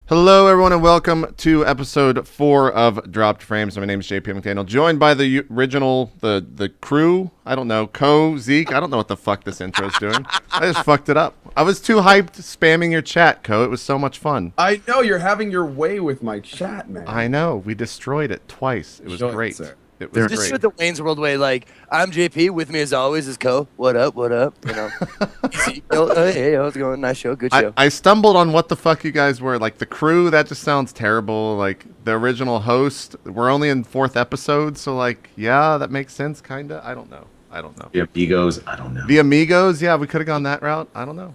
Hello, everyone, and welcome to episode 4 of Dropped Frames. My name is JP McDaniel, joined by the original, the crew. I don't know, Zeke. I don't know what the fuck this intro's doing. I just fucked it up. I was too hyped spamming your chat, It was so much fun. I know you're having your way with my chat, man. I know. We destroyed it twice. It was great. It was Just great. with the Wayne's World way, like, I'm JP, with me as always is Co. What up, what up? You know. Hey, how's it going? Nice show, good show. I stumbled on what the fuck you guys were. Like, the crew, that just sounds terrible. Like, the original host, we're only in 4th episode, so, like, yeah, that makes sense, kinda. I don't know. The Amigos, I don't know. The Amigos, yeah, we could have gone that route. I don't know.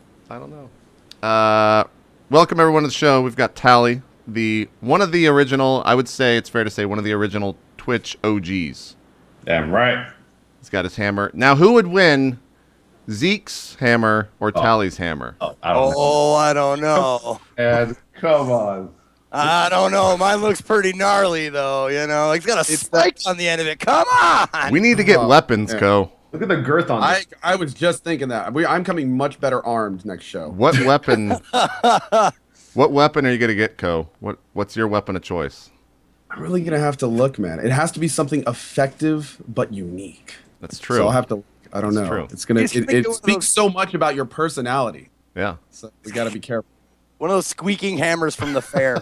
Welcome, everyone, to the show. We've got Tally, one of the original, I would say, it's fair to say, one of the original Twitch OGs. Damn right. He's got his hammer. Now, who would win, Zeke's hammer or Tally's hammer? I don't know. And come on. I don't know. Mine looks pretty gnarly, though, you know. It's got a spike on the end of it. Come on! We need to get weapons, Co. Look at the girth on this. I was just thinking that. I'm coming much better armed next show. What weapon? What weapon are you gonna get, Co? What's your weapon of choice? I'm really going to have to look, man. It has to be something effective but unique. That's true. So I'll have to, I don't know. True. It's going to, it speaks so much about your personality. Yeah. So we got to be careful. One of those squeaking hammers from the fair.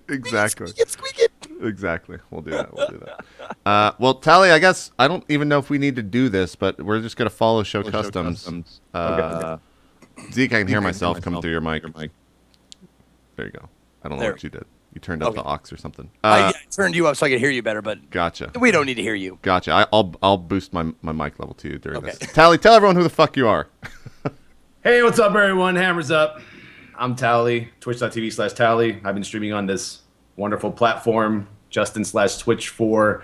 Exactly. Squeak it. Exactly. We'll do that. Well, Tally, I guess I don't even know if we need to do this, but we're just gonna follow show customs. Okay. Zeke, I can hear myself coming through your mic. There you go. I don't know what you did. You turned up the aux or something. I turned you up so I could hear you better, but Gotcha. we don't need to hear you. Gotcha. I'll boost my mic level to you during this. Tally, tell everyone who the fuck you are. Hey, what's up, everyone? Hammers up. I'm Tally, twitch.tv/Tally. I've been streaming on this wonderful platform, Justin/Twitch for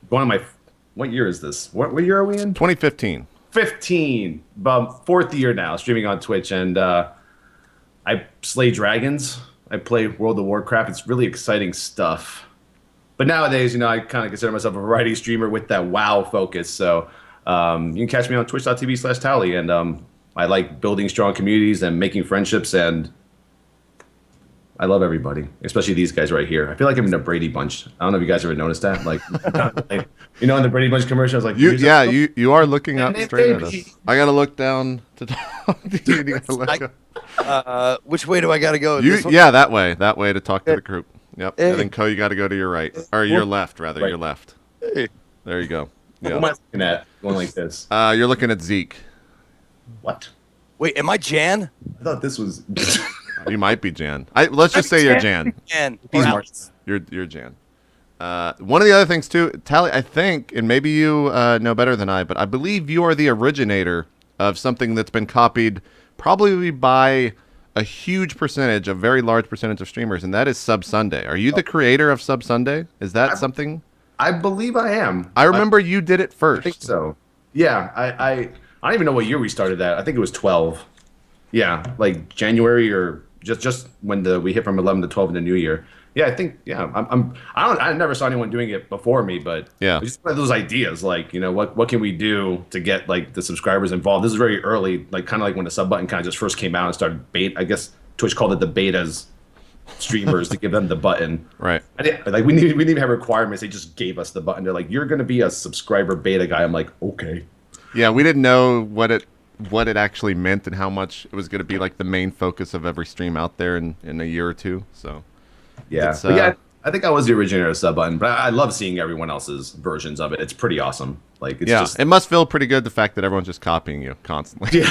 what year is this? What year are we in? 2015. 15. About 4th year now, streaming on Twitch, and I slay dragons. I play World of Warcraft. It's really exciting stuff. But nowadays, I kind of consider myself a variety streamer with that WoW focus. So you can catch me on twitch.tv/Tally. And I like building strong communities and making friendships. And I love everybody, especially these guys right here. I feel like I'm in a Brady Bunch. I don't know if you guys ever noticed that. Like, in the Brady Bunch commercial, I was like, you are looking up straight at us. I got to look down to talk to you. You gotta look up. Which way do I got to go? That way to talk to the group. Yep. And then Co, you got to go to your right, or your left rather. Right. Your left. Hey. There you go. What am I looking at? Going like this. You're looking at Zeke. What? Wait, am I Jan? I thought this was. You might be Jan. Let's just say you're Jan. Jan. You're Jan. One of the other things too, Tally, I think, and maybe you know better than I, but I believe you are the originator of something that's been copied probably by a huge percentage, a very large percentage of streamers, and that is Sub Sunday. Are you the creator of Sub Sunday? Is that something? I believe I am. I remember you did it first. I think so. Yeah, I don't even know what year we started that. I think it was 12. Yeah, like January or just when we hit from 11 to 12 in the new year. Yeah, I think I never saw anyone doing it before me, but yeah, just one of those ideas, like what can we do to get like the subscribers involved? This is very early, like kind of like when the sub button kind of just first came out and started I guess Twitch called it the betas streamers to give them the button. Right. We didn't even have requirements. They just gave us the button. They're like, you're going to be a subscriber beta guy. I'm like, okay. Yeah, we didn't know what it actually meant and how much it was going to be like the main focus of every stream out there in a year or two. So yeah, I think I was the originator of sub button, but I love seeing everyone else's versions of it. It's pretty awesome. Like, it's it must feel pretty good, the fact that everyone's just copying you constantly. Yeah,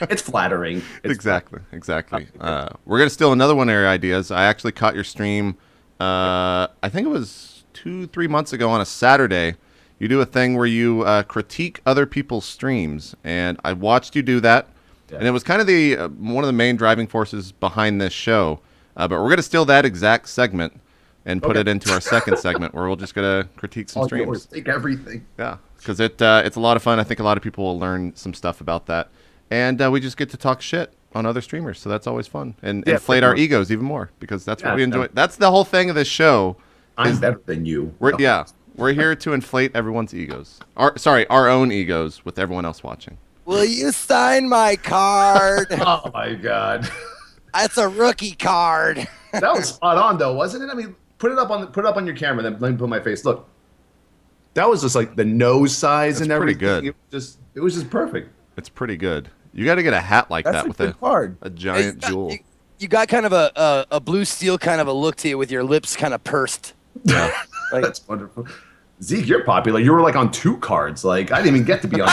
it's flattering. Exactly. We're gonna steal another one of your ideas. I actually caught your stream. I think it was 2-3 months ago on a Saturday. You do a thing where you critique other people's streams, and I watched you do that, and it was kind of the one of the main driving forces behind this show. But we're gonna steal that exact segment and put it into our second segment, where we're just gonna critique some streams. Take everything. Yeah, because it's a lot of fun. I think a lot of people will learn some stuff about that, and we just get to talk shit on other streamers, so that's always fun, and inflate our egos even more, because that's what we enjoy. That's the whole thing of this show. I'm better than you. We're here to inflate everyone's egos. Our own egos with everyone else watching. Will you sign my card? Oh my god. That's a rookie card. That was spot on, though, wasn't it? I mean, put it up on your camera. Then let me put my face. Look, that was just like the nose size That's and pretty everything. good. It was just perfect. It's pretty good. You got to get a hat like That's that a with good card. a giant jewel. You got kind of a blue steel kind of a look to you with your lips kind of pursed. Yeah. Like, That's wonderful. Zeke, you're popular. You were like on 2 cards. Like I didn't even get to be on.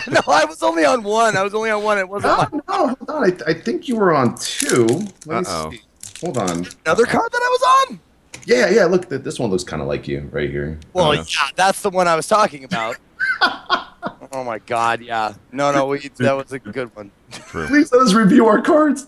no, I was only on 1. It wasn't No, hold on. I think you were on 2. Let me Uh-oh. see. Hold on. another card that I was on. Yeah. Look, this one looks kind of like you right here. Well, Yeah. yeah, that's the one I was talking about. Oh my God, yeah. No, that was a good one. True. Please let us review our cards.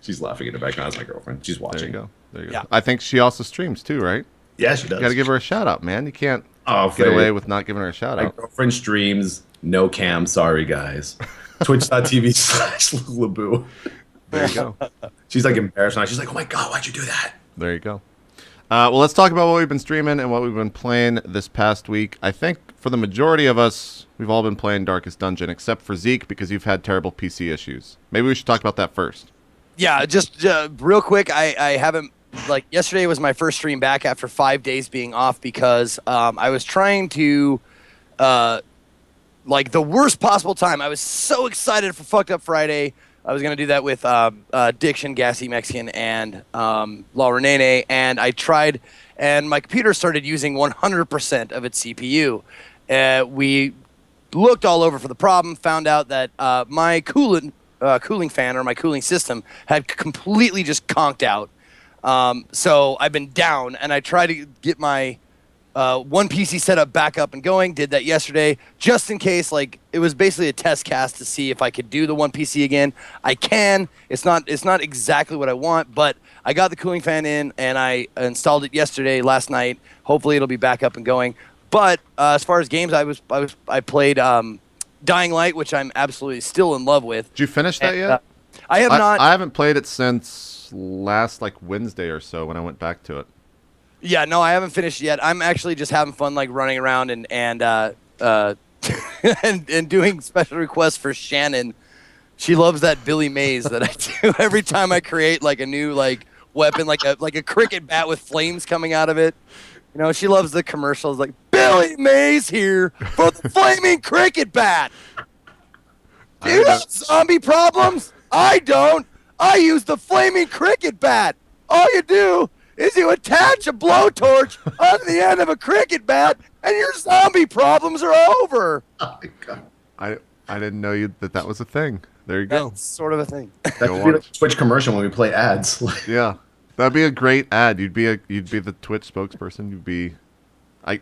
She's laughing in the background. That's my girlfriend. She's There watching. you go. There you go. Yeah. I think she also streams too, right? Yeah, she does. You got to give her a shout out, man. You can't Oh, get away with not giving her a shout My out. girlfriend streams. No cam. Sorry, guys. Twitch.tv/Laboo. There you go. She's like embarrassed now. She's like, oh my God, why'd you do that? There you go. Well, let's talk about what we've been streaming and what we've been playing this past week. I think for the majority of us, we've all been playing Darkest Dungeon, except for Zeke, because you've had terrible PC issues. Maybe we should talk about that first. Yeah, just real quick, I haven't, like, yesterday was my first stream back after 5 days being off because I was trying to, like, the worst possible time. I was so excited for Fucked Up Friday. I was going to do that with Diction, Gassy Mexican, and Laura Nene, and I tried, and my computer started using 100% of its CPU. We looked all over for the problem, found out that my cooling fan or my cooling system had completely just conked out. So I've been down, and I tried to get my one PC setup back up and going. Did that yesterday, just in case. Like, it was basically a test cast to see if I could do the one PC again. I can. It's not exactly what I want, but I got the cooling fan in, and I installed it last night. Hopefully, it'll be back up and going. But as far as games, I played Dying Light, which I'm absolutely still in love with. Did you finish that yet? I have not. I haven't played it since last Wednesday or so when I went back to it. Yeah, no, I haven't finished yet. I'm actually just having fun, like running around and and doing special requests for Shannon. She loves that Billy Mays that I do every time I create like a new weapon, like a cricket bat with flames coming out of it. You know, she loves the commercials like Billy Mays here for the flaming cricket bat. Do you have zombie problems? I don't. I use the flaming cricket bat. All you do is you attach a blowtorch on the end of a cricket bat, and your zombie problems are over. Oh my God. I didn't know that was a thing. There you go. That's sort of a thing. That could be like a Twitch commercial when we play ads. Yeah, that'd be a great ad. You'd be the Twitch spokesperson. You'd be.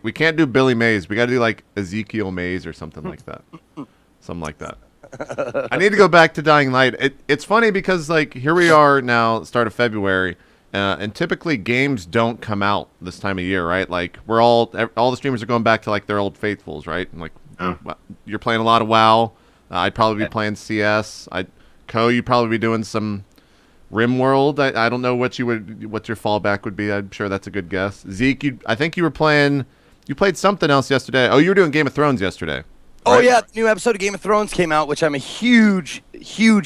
We can't do Billy Mays. We got to do like Ezekiel Mays or something like that. Something like that. I need to go back to Dying Light. It's funny because here we are now, start of February. And typically games don't come out this time of year, right? Like all the streamers are going back to their old faithfuls, right? And you're playing a lot of WoW. I'd probably be playing CS. You'd probably be doing some RimWorld. I don't know what your fallback would be. I'm sure that's a good guess. Zeke, I think you played something else yesterday. Oh, you were doing Game of Thrones yesterday. Oh right? yeah, the new episode of Game of Thrones came out, which I'm a huge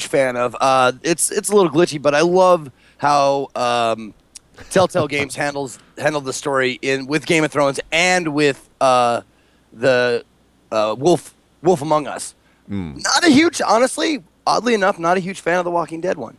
fan of. It's a little glitchy, but I love how Telltale Games handled the story with Game of Thrones and with the Wolf Among Us. Not a huge, honestly, oddly enough, not a huge fan of the Walking Dead one.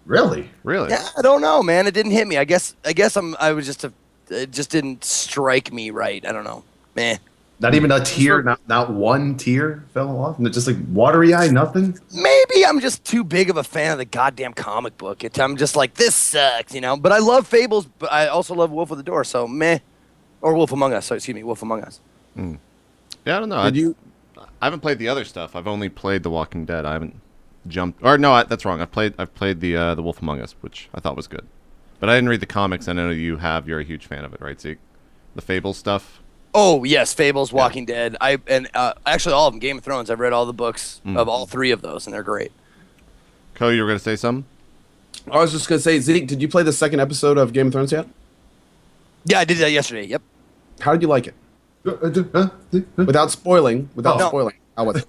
Really? Really? Yeah, I don't know, man. It didn't hit me. I guess it just didn't strike me right. I don't know. Meh. Not even a tear, not one tear fell off? Just like watery eye, nothing? Maybe I'm just too big of a fan of the goddamn comic book. I'm just like, this sucks, you know? But I love Fables, but I also love Wolf of the Door, so meh. Or Wolf Among Us, sorry, excuse me, Wolf Among Us. Yeah, I don't know. I haven't played the other stuff. I've only played The Walking Dead. I haven't jumped. Or no, that's wrong. I've played the Wolf Among Us, which I thought was good. But I didn't read the comics. I know you're a huge fan of it, right, Zeke? The Fables stuff? Oh, yes, Fables, Walking Dead. Actually all of them, Game of Thrones. I've read all the books of all 3 of those, and they're great. Co, you were going to say something? I was just going to say, Zeke, did you play the second episode of Game of Thrones yet? Yeah, I did that yesterday, yep. How did you like it? Without spoiling. How was it?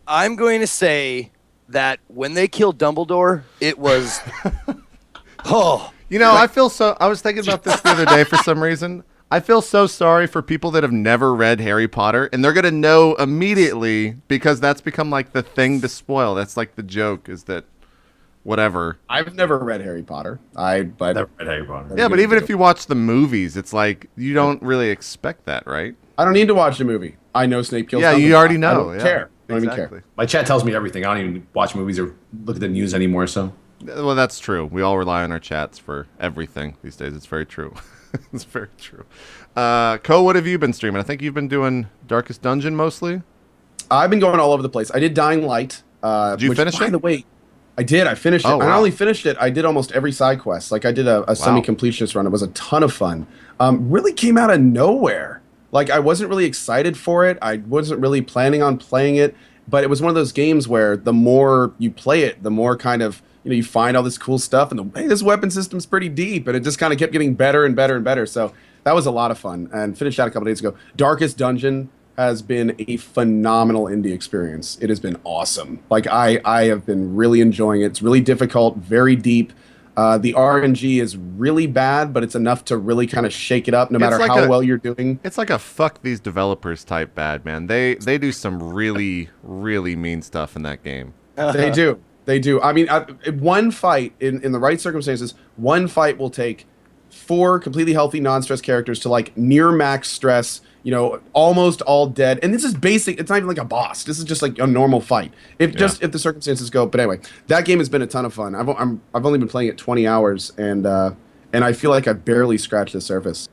I'm going to say that when they killed Dumbledore, it was oh. You know, I feel so. I was thinking about this the other day for some reason. I feel so sorry for people that have never read Harry Potter, and they're gonna know immediately because that's become like the thing to spoil. That's like the joke is that whatever. I've never read Harry Potter. But Never read Harry Potter. Yeah, but even if you watch the movies, it's like you don't really expect that, right? I don't need to watch the movie. I know Snape kills. Yeah, Dumbledore. you already know. I don't Yeah, care. I don't even exactly. care. My chat tells me everything. I don't even watch movies or look at the news anymore. So Well, that's true. We all rely on our chats for everything these days. It's very true. It's very true. Ko, what have you been streaming? I think you've been doing Darkest Dungeon mostly. I've been going all over the place. I did Dying Light. Did you finish By it? the way, I did. I finished it. Oh, I not wow. only finished it, I did almost every side quest. Like I did a semi-completionist run. It was a ton of fun. Really came out of nowhere. Like I wasn't really excited for it. I wasn't really planning on playing it. But it was one of those games where the more you play it, the more kind of you find all this cool stuff, and hey, this weapon system's pretty deep, and it just kind of kept getting better and better and better. So that was a lot of fun, and finished that a couple days ago. Darkest Dungeon has been a phenomenal indie experience. It has been awesome. Like I have been really enjoying it. It's really difficult, very deep. The RNG is really bad, but it's enough to really kind of shake it up, no matter like how well you're doing. It's like a fuck these developers type bad, man. They do some really, really mean stuff in that game. They do. They do. I mean, one fight, in the right circumstances, one fight will take 4 completely healthy non-stress characters to like near max stress, almost all dead. And this is basic. It's not even like a boss. This is just like a normal fight. If the circumstances go. But anyway, that game has been a ton of fun. I've only been playing it 20 hours, and I feel like I barely scratched the surface.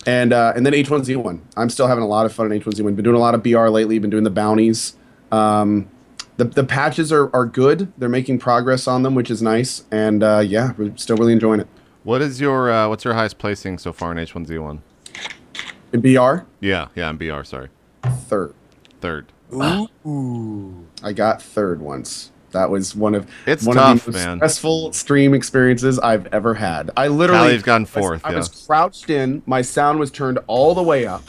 And then H1Z1. I'm still having a lot of fun in H1Z1. Been doing a lot of BR lately. Been doing the bounties. The patches are good. They're making progress on them, which is nice. And yeah, we're still really enjoying it. What's your highest placing so far in H1Z1? In BR? Yeah, in BR, sorry. Third. Ooh. I got third once. That was one of It's the tough, most man. stressful stream experiences I've ever had. I literally Callie's gotten fourth, I was crouched in, my sound was turned all the way up,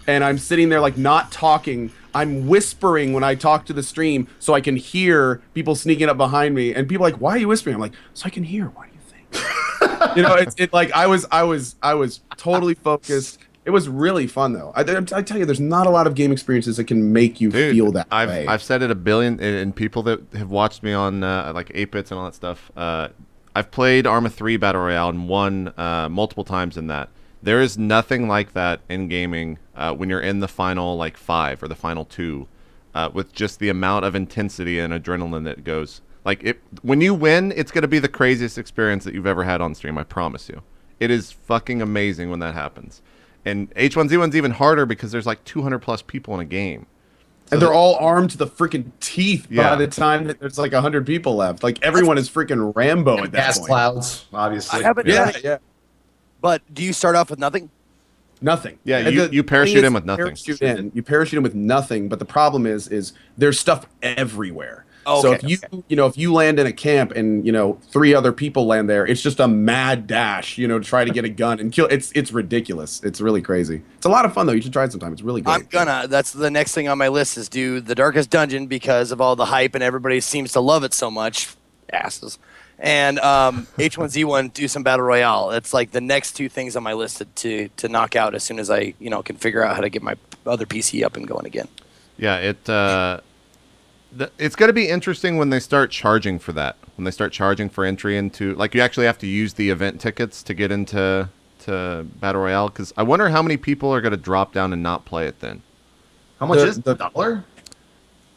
and I'm sitting there like not talking. I'm whispering when I talk to the stream so I can hear people sneaking up behind me, and people are like, "Why are you whispering?" I'm like, "So I can hear. What do you think?" It's like I was totally focused. It was really fun though. I tell you, there's not a lot of game experiences that can make you feel that way. I've said it a billion, and people that have watched me on like 8-bits and all that stuff. I've played Arma 3 Battle Royale and won multiple times in that. There is nothing like that in gaming when you're in the final 5 or the final 2 with just the amount of intensity and adrenaline that goes. When you win, it's going to be the craziest experience that you've ever had on stream. I promise you. It is fucking amazing when that happens. And H1Z1's even harder because there's 200 plus people in a game. And they're all armed to the freaking teeth by the time that there's 100 people left. Everyone is freaking Rambo at that gas point. clouds, obviously. I haven't done it. Yeah. But do you start off with nothing? Nothing. Yeah, And you parachute in with nothing. You parachute in with nothing, but the problem is there's stuff everywhere. Okay, So if you land in a camp and 3 other people land there, it's just a mad dash, to try to get a gun and kill. It's ridiculous. It's really crazy. It's a lot of fun though. You should try it sometime. It's really great. That's the next thing on my list is do the Darkest Dungeon because of all the hype and everybody seems to love it so much. Asses. And H1Z1 do some Battle Royale. It's the next 2 things on my list to knock out as soon as I can figure out how to get my other PC up and going again. Yeah, it's going to be interesting when they start charging for that. When they start charging for entry into you actually have to use the event tickets to get into Battle Royale. Because I wonder how many people are going to drop down and not play it then. How much is the $1?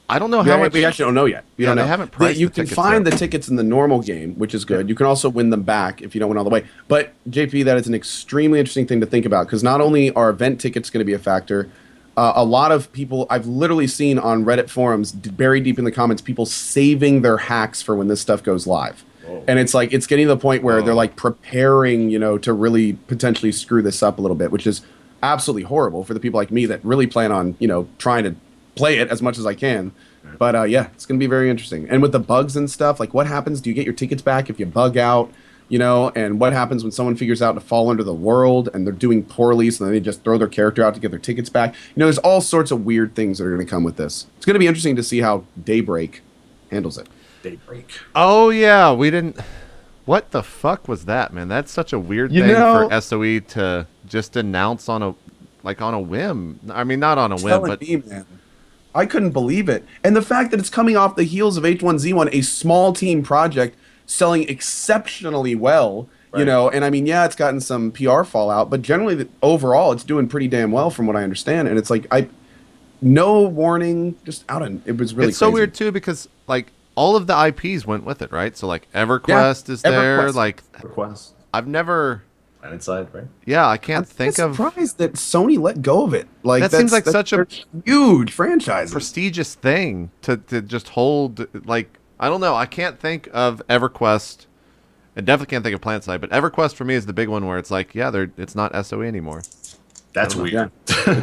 I don't know how much. We actually don't know yet. We don't know. They haven't priced You the can tickets find yet. the tickets in the normal game, which is good. You can also win them back if you don't win all the way. But JP, that is an extremely interesting thing to think about because not only are event tickets going to be a factor, a lot of people I've literally seen on Reddit forums, buried deep in the comments, people saving their hacks for when this stuff goes live. Whoa. And it's it's getting to the point where they're preparing, to really potentially screw this up a little bit, which is absolutely horrible for the people like me that really plan on, trying to play it as much as I can. But yeah, it's going to be very interesting. And with the bugs and stuff, what happens? Do you get your tickets back if you bug out? you know, and what happens when someone figures out to fall under the world and they're doing poorly, so then they just throw their character out to get their tickets back. You know, there's all sorts of weird things that are going to come with this. It's going to be interesting to see how Daybreak handles it. Daybreak. Oh yeah, we didn't. What the fuck was that, man? That's such a weird thing for SOE to just announce on a whim. I mean, not on a whim, but man. I couldn't believe it. And the fact that it's coming off the heels of H1Z1, a small team project selling exceptionally well, you know, and I mean, yeah, it's gotten some PR fallout, but generally overall it's doing pretty damn well from what I understand. And it's like, no warning, just it was really it's so crazy. weird too, because like all of the IPs went with it, right? So like EverQuest is there, EverQuest. like Request. I've never. Inside, right? Yeah, I can't think of. I'm surprised that Sony let go of it. Like that seems like such a huge franchise, prestigious thing to just hold. Like I don't know, I can't think of EverQuest. I definitely can't think of PlanetSide, but EverQuest for me is the big one where it's like, yeah, it's not SOE anymore. That's weird. Yeah.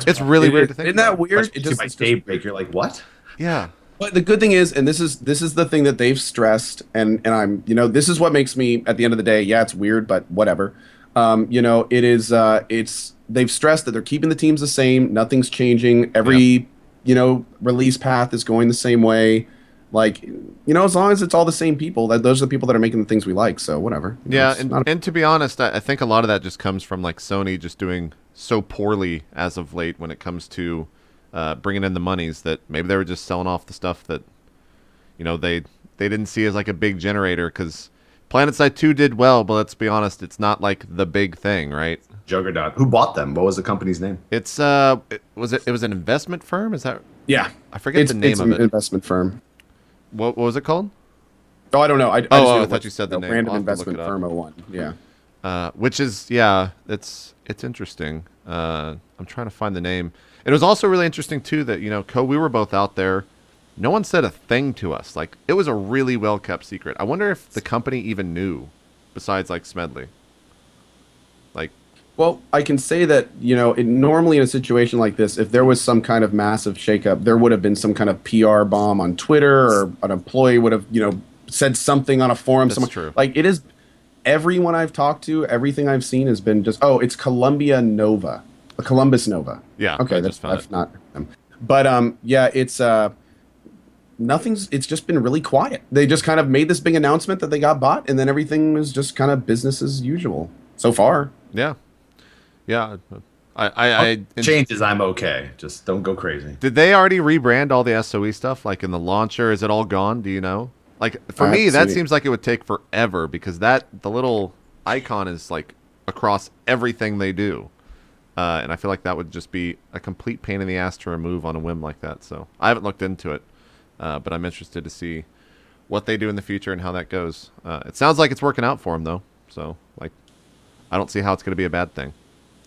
It's really weird to think. Isn't that about. weird? It just Daybreak. You're like, what? Yeah. But the good thing is, and this is the thing that they've stressed, and I'm, you know, this is what makes me at the end of the day, yeah, it's weird, but whatever. You know, they've stressed that they're keeping the teams the same, nothing's changing. Every, you know, release path is going the same way. Like, you know, as long as it's all the same people, those are the people that are making the things we like. So whatever. Yeah, and to be honest, I think a lot of that just comes from like Sony just doing so poorly as of late when it comes to bringing in the monies, that maybe they were just selling off the stuff that, you know, they didn't see as like a big generator, because PlanetSide 2 did well, but let's be honest, it's not like the big thing, right? Juggernaut. Who bought them? What was the company's name? It's it was an investment firm, is that? Yeah, I forget the name of it. It's an investment firm. What was it called? Oh, I don't know. I thought you said the name. Random I'll have to look investment it up. firm 01. Yeah. Which is, it's interesting. I'm trying to find the name. It was also really interesting too that, you know, we were both out there. No one said a thing to us. Like, it was a really well kept secret. I wonder if the company even knew, besides like Smedley. Like, well, I can say that, you know, normally in a situation like this, if there was some kind of massive shakeup, there would have been some kind of PR bomb on Twitter, or an employee would have, you know, said something on a forum. That's true. Like, it is, everyone I've talked to, everything I've seen has been just, it's Columbus Nova. yeah. Okay, that's not them. But yeah, it's it's just been really quiet. They just kind of made this big announcement that they got bought, and then everything was just kind of business as usual so far. Yeah. Yeah. Changes, I'm okay. Just don't go crazy. Did they already rebrand all the SOE stuff? Like in the launcher, is it all gone? Do you know? Like for me, that seems like it would take forever, because the little icon is like across everything they do. And I feel like that would just be a complete pain in the ass to remove on a whim like that. So I haven't looked into it, but I'm interested to see what they do in the future and how that goes. It sounds like it's working out for them, though. So, like, I don't see how it's going to be a bad thing.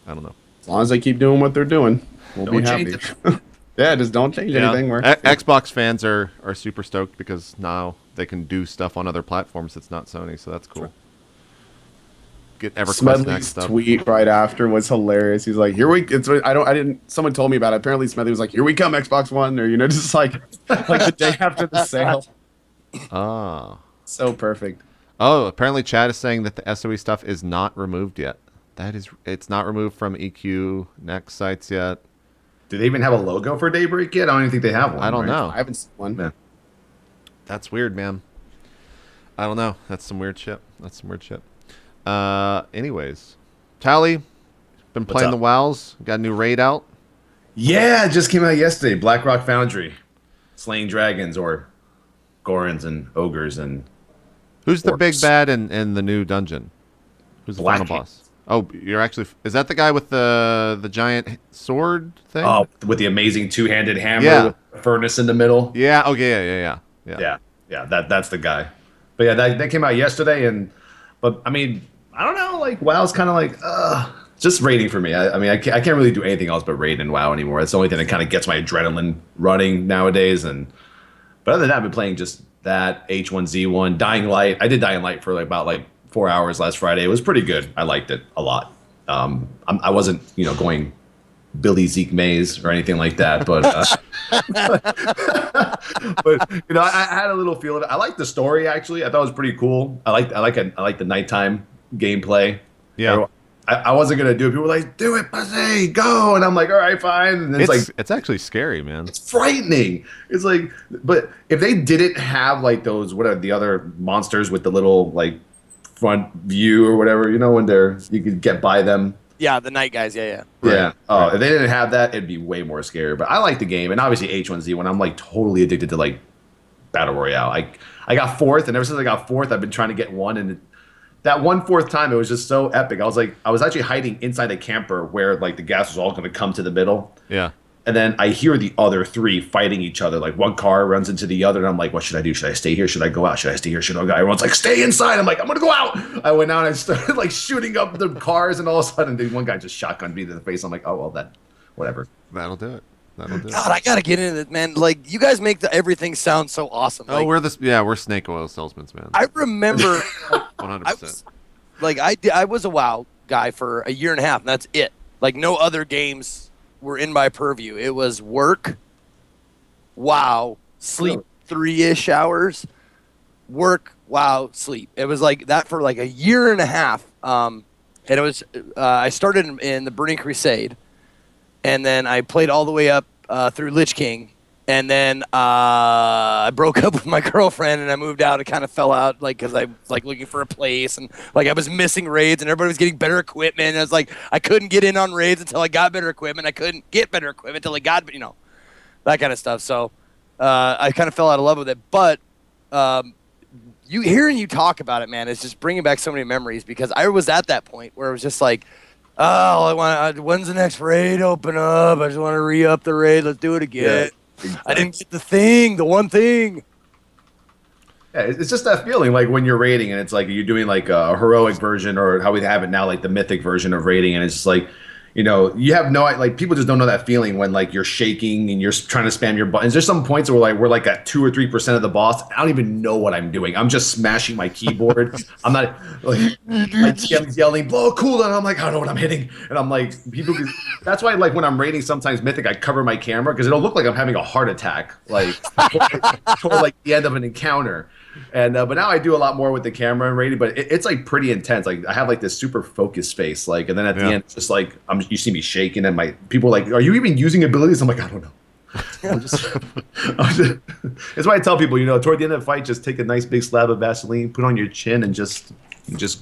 I don't know. As long as they keep doing what they're doing, we'll be happy. Yeah, just don't change anything. Xbox fans are super stoked because now they can do stuff on other platforms that's not Sony, so that's cool. Sure. Get EverQuest Smedley's next up. tweet right after was hilarious. He's like, someone told me about it. Apparently Smedley was like, here we come, Xbox One, or, you know, just like the day after the sale. Oh. So perfect. Oh, apparently Chad is saying that the SOE stuff is not removed yet. It's not removed from EQ Next sites yet. Do they even have a logo for Daybreak yet? I don't even think they have one. I don't know. I haven't seen one. Yeah. That's weird, man. I don't know. That's some weird shit. Anyways, Tally, been playing the WoWs. Got a new raid out. Yeah, it just came out yesterday. Blackrock Foundry, slaying dragons or Gorons and ogres and. Who's the orcs. big bad in the new dungeon? Who's the final boss? Oh, you're actually. Is that the guy with the giant sword thing? Oh, with the amazing two-handed hammer Yeah. with a furnace in the middle. Yeah. Okay. Yeah. Yeah. That's the guy. But yeah, that came out yesterday, but I mean, I don't know. Like WoW's kind of like just raiding for me. I can't really do anything else but raid in WoW anymore. That's the only thing that kind of gets my adrenaline running nowadays. But other than that, I've been playing just that H1Z1, Dying Light. I did Dying Light for about 4 hours last Friday. It was pretty good. I liked it a lot. I wasn't going Billy Zeke Mays or anything like that, but but I had a little feel of it. I liked the story actually. I thought it was pretty cool. I like the nighttime gameplay. Yeah. I wasn't gonna do it. People were like, "Do it, Pussy, go!" And I'm like, "All right, fine." And it's like, it's actually scary, man. it's frightening. It's like, but if they didn't have like those, what are the other monsters with the little like front view or whatever, you know, when you could get by them. Yeah, the night guys. Yeah. Yeah. Oh, if they didn't have that, it'd be way more scary. But I like the game, and obviously H1Z1. I'm like totally addicted to like Battle Royale. I got fourth, and ever since I got fourth, I've been trying to get one. And that 1/4 time, it was just so epic. I was actually hiding inside a camper where like the gas was all going to come to the middle. Yeah. And then I hear the other three fighting each other. Like one car runs into the other, and I'm like, what should I do? Should I stay here? Should I go out? Should I stay here? Should I go out? Everyone's like, stay inside. I'm like, I'm going to go out. I went out and I started like shooting up the cars, and all of a sudden, one guy just shotgunned me to the face. I'm like, oh, well, whatever. That'll do it. God, I got to get into it, man. Like, you guys make everything sound so awesome. Oh, like, we're snake oil salesmen, man. I remember 100%. I was a WoW guy for a year and a half, and that's it. Like, no other games were in my purview. It was work, WoW, sleep 3-ish hours, work, WoW, sleep. It was like that for like a year and a half. And it was I started in the Burning Crusade, and then I played all the way up through Lich King. And then I broke up with my girlfriend, and I moved out. It kind of fell out, like, because I was like looking for a place, and like I was missing raids, and everybody was getting better equipment. And I was like, I couldn't get in on raids until I got better equipment. I couldn't get better equipment until I got, that kind of stuff. So I kind of fell out of love with it. But hearing you talk about it, man, it's just bringing back so many memories, because I was at that point where it was just like, when's the next raid open up? I just want to re-up the raid. Let's do it again. Yeah. Exactly. I didn't get the one thing. Yeah, it's just that feeling, like when you're raiding and it's like you're doing like a heroic version, or how we have it now, like the mythic version of raiding, and it's just like, you have like people just don't know that feeling when like you're shaking and you're trying to spam your buttons. There's some points where we're like at 2 or 3% of the boss. I don't even know what I'm doing. I'm just smashing my keyboard. I'm not like my TM's yelling, blow a cooldown. I'm like, I don't know what I'm hitting. And I'm like, that's why like when I'm raiding sometimes Mythic, I cover my camera because it'll look like I'm having a heart attack, like toward like the end of an encounter. And but now I do a lot more with the camera and rating, but it's like pretty intense. Like I have like this super focused face, like, and then at the end, it's just like you see me shaking, and my people are like, "Are you even using abilities?" I'm like, "I don't know." It's why I tell people, toward the end of the fight, just take a nice big slab of Vaseline, put on your chin, and just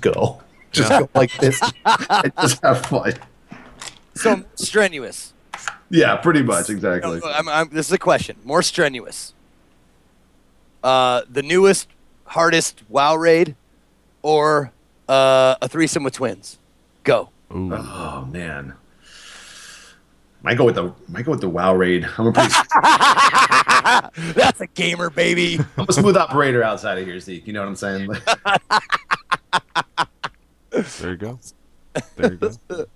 go, go like this, and just have fun. So strenuous. Yeah, pretty much, exactly. This is a question. More strenuous. The newest, hardest WoW raid, or a threesome with twins? Go. Ooh. Oh man, might go with the WoW raid. I'm a pretty. That's a gamer, baby. I'm a smooth operator outside of here, Zeke. You know what I'm saying? There you go. There you go.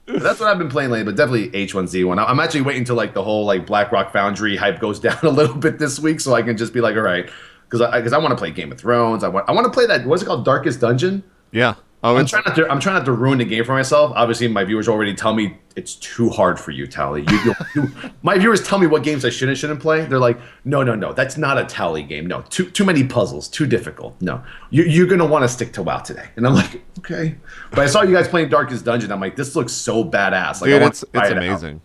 That's what I've been playing lately, but definitely H1Z1. I'm actually waiting till like the whole like BlackRock Foundry hype goes down a little bit this week, so I can just be like, all right. Because I want to play Game of Thrones. I want to play that. What's it called? Darkest Dungeon. Yeah. Oh, I'm trying not to ruin the game for myself. Obviously, my viewers already tell me it's too hard for you, Tally. My viewers tell me what games I shouldn't play. They're like, no, that's not a Tally game. No, too many puzzles, too difficult. No, you're gonna want to stick to WoW today. And I'm like, okay. But I saw you guys playing Darkest Dungeon. I'm like, this looks so badass. Like, dude, it's amazing.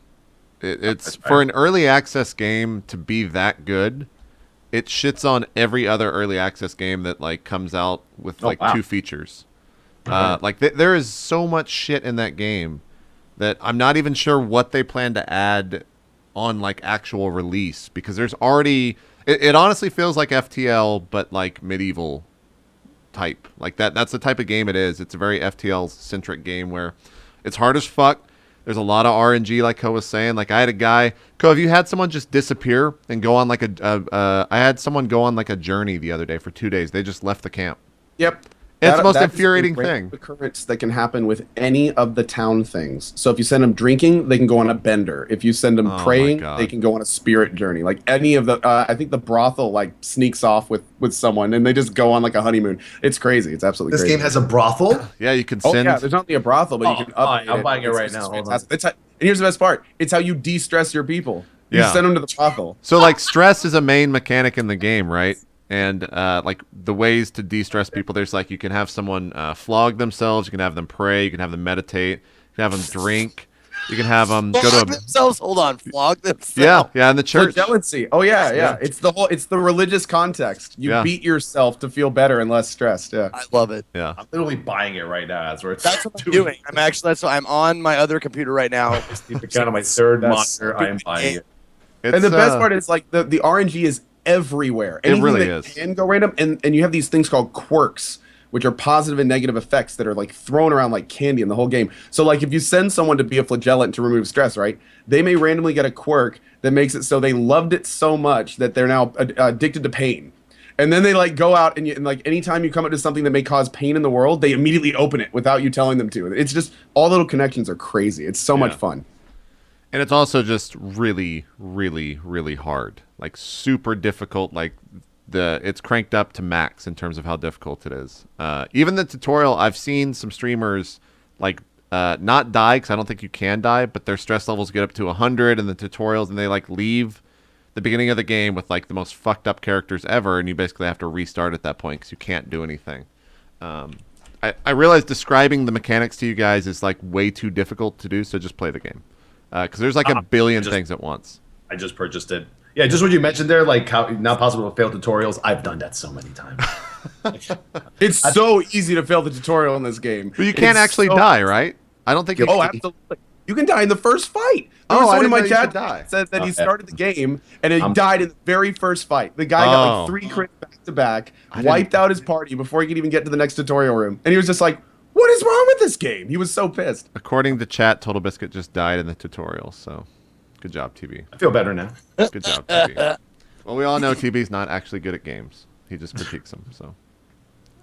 It's for an early access game to be that good. It shits on every other early access game that like comes out with 2 features. Like there is so much shit in that game that I'm not even sure what they plan to add on like actual release, because there's already it honestly feels like FTL but like medieval type. Like that's the type of game it is. It's a very FTL centric game where it's hard as fuck. There's a lot of RNG, like Koh was saying. Like I had a guy, Koh, have you had someone just disappear and go on like I had someone go on like a journey the other day for 2 days. They just left the camp. Yep. It's the most infuriating thing. Occurrence that can happen with any of the town things. So if you send them drinking, they can go on a bender. If you send them praying, they can go on a spirit journey. Like any of the, I think the brothel like sneaks off with someone and they just go on like a honeymoon. It's crazy. It's absolutely crazy. This game has a brothel? Yeah, you can send. Oh yeah, there's not only a brothel, but you can upgrade I'm buying it right now. Hold on. And here's the best part. It's how you de-stress your people. You Yeah. send them to the brothel. So like stress is a main mechanic in the game, right? And like the ways to de-stress people, there's like you can have someone flog themselves, you can have them pray, you can have them meditate, you can have them drink, you can have them go to themselves. Hold on, flog themselves. yeah, in the church. Flagellancy. Oh yeah. It's the religious context. You beat yourself to feel better and less stressed. Yeah. I love it. Yeah. I'm literally buying it right now. That's what I'm doing. I'm on my other computer right now. Kind of my third monitor. I am buying it. And the best part is like the RNG is everywhere. Anything really that is. can go random, and you have these things called quirks, which are positive and negative effects that are like thrown around like candy in the whole game. So like if you send someone to be a flagellant to remove stress, right? They may randomly get a quirk that makes it so they loved it so much that they're now addicted to pain. And then they like go out and like anytime you come up to something that may cause pain in the world, they immediately open it without you telling them to. It's just all little connections are crazy. It's so much fun. And it's also just really, really, really hard. Like super difficult. Like it's cranked up to max in terms of how difficult it is. Even the tutorial, I've seen some streamers like not die, because I don't think you can die, but their stress levels get up to 100 in the tutorials, and they like leave the beginning of the game with like the most fucked up characters ever, and you basically have to restart at that point because you can't do anything. I realize describing the mechanics to you guys is like way too difficult to do, so just play the game. Because there's like a billion things at once. I just purchased it. Yeah, just what you mentioned there, like how not possible to fail tutorials. I've done that so many times. It's so easy to fail the tutorial in this game. But you can't actually die, right? I don't think you Oh, absolutely. You can die in the first fight. Someone in my chat said that he started the game and he died in the very first fight. The guy got like 3 crits back to back, wiped out his party before he could even get to the next tutorial room. And he was just like, what is wrong with this game? He was so pissed. According to chat, Total Biscuit just died in the tutorial, so good job, TB. I feel better now. Good job, TB. Well, we all know TB's not actually good at games. He just critiques them, so.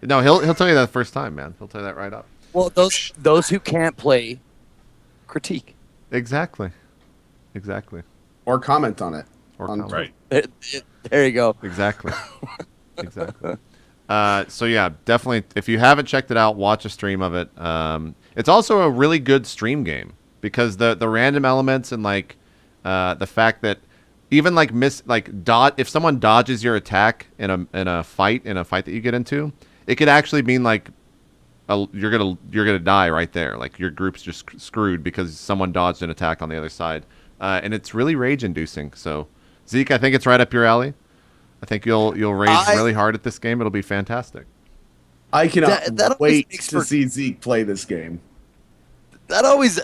No, he'll tell you that the first time, man. He'll tell you that right up. Well, those who can't play critique. Exactly. Or comment on it. Or comment. Right. There you go. Exactly. So yeah, definitely. If you haven't checked it out, watch a stream of it. It's also a really good stream game because the random elements and like the fact that even like if someone dodges your attack in a fight that you get into, it could actually mean like you're gonna die right there. Like your group's just screwed because someone dodged an attack on the other side, and it's really rage inducing. So Zeke, I think it's right up your alley. I think you'll rage really hard at this game. It'll be fantastic. I cannot wait to see Zeke play this game. That always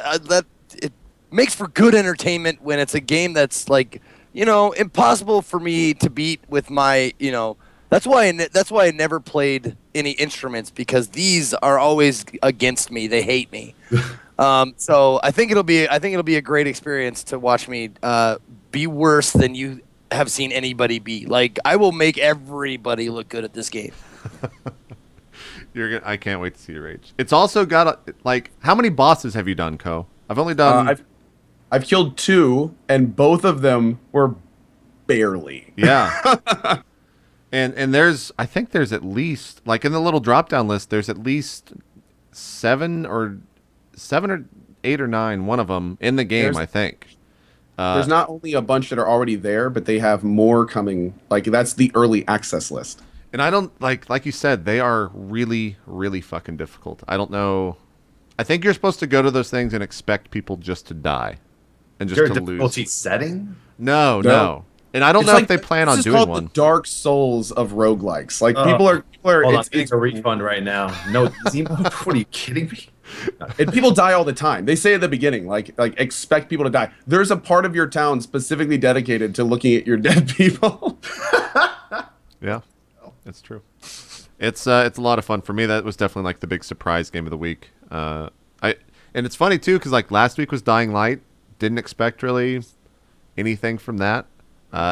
it makes for good entertainment when it's a game that's like, impossible for me to beat with my, That's why I never played any instruments, because these are always against me. They hate me. So I think it'll be a great experience to watch me be worse than you have seen anybody be. Like, I will make everybody look good at this game. I can't wait to see your rage. It's also got how many bosses have you done, Ko? I've only done. I've killed 2, and both of them were barely. Yeah. And I think there's at least, like in the little drop down list, there's at least 7 or 8 or 9, one of them in the game, I think. There's not only a bunch that are already there, but they have more coming. Like, that's the early access list. And I don't, like you said, they are really, really fucking difficult. I don't know. I think you're supposed to go to those things and expect people just to die. And just to lose. Difficulty setting? No. And I don't know if they plan on doing one. The Dark Souls of roguelikes. Like, people are hold on, it's a refund right now. No, what are you kidding me? And people die all the time. They say at the beginning, like expect people to die. There's a part of your town specifically dedicated to looking at your dead people. Yeah, it's true. It's a lot of fun for me. That was definitely like the big surprise game of the week. And it's funny too, because like last week was Dying Light. Didn't expect really anything from that.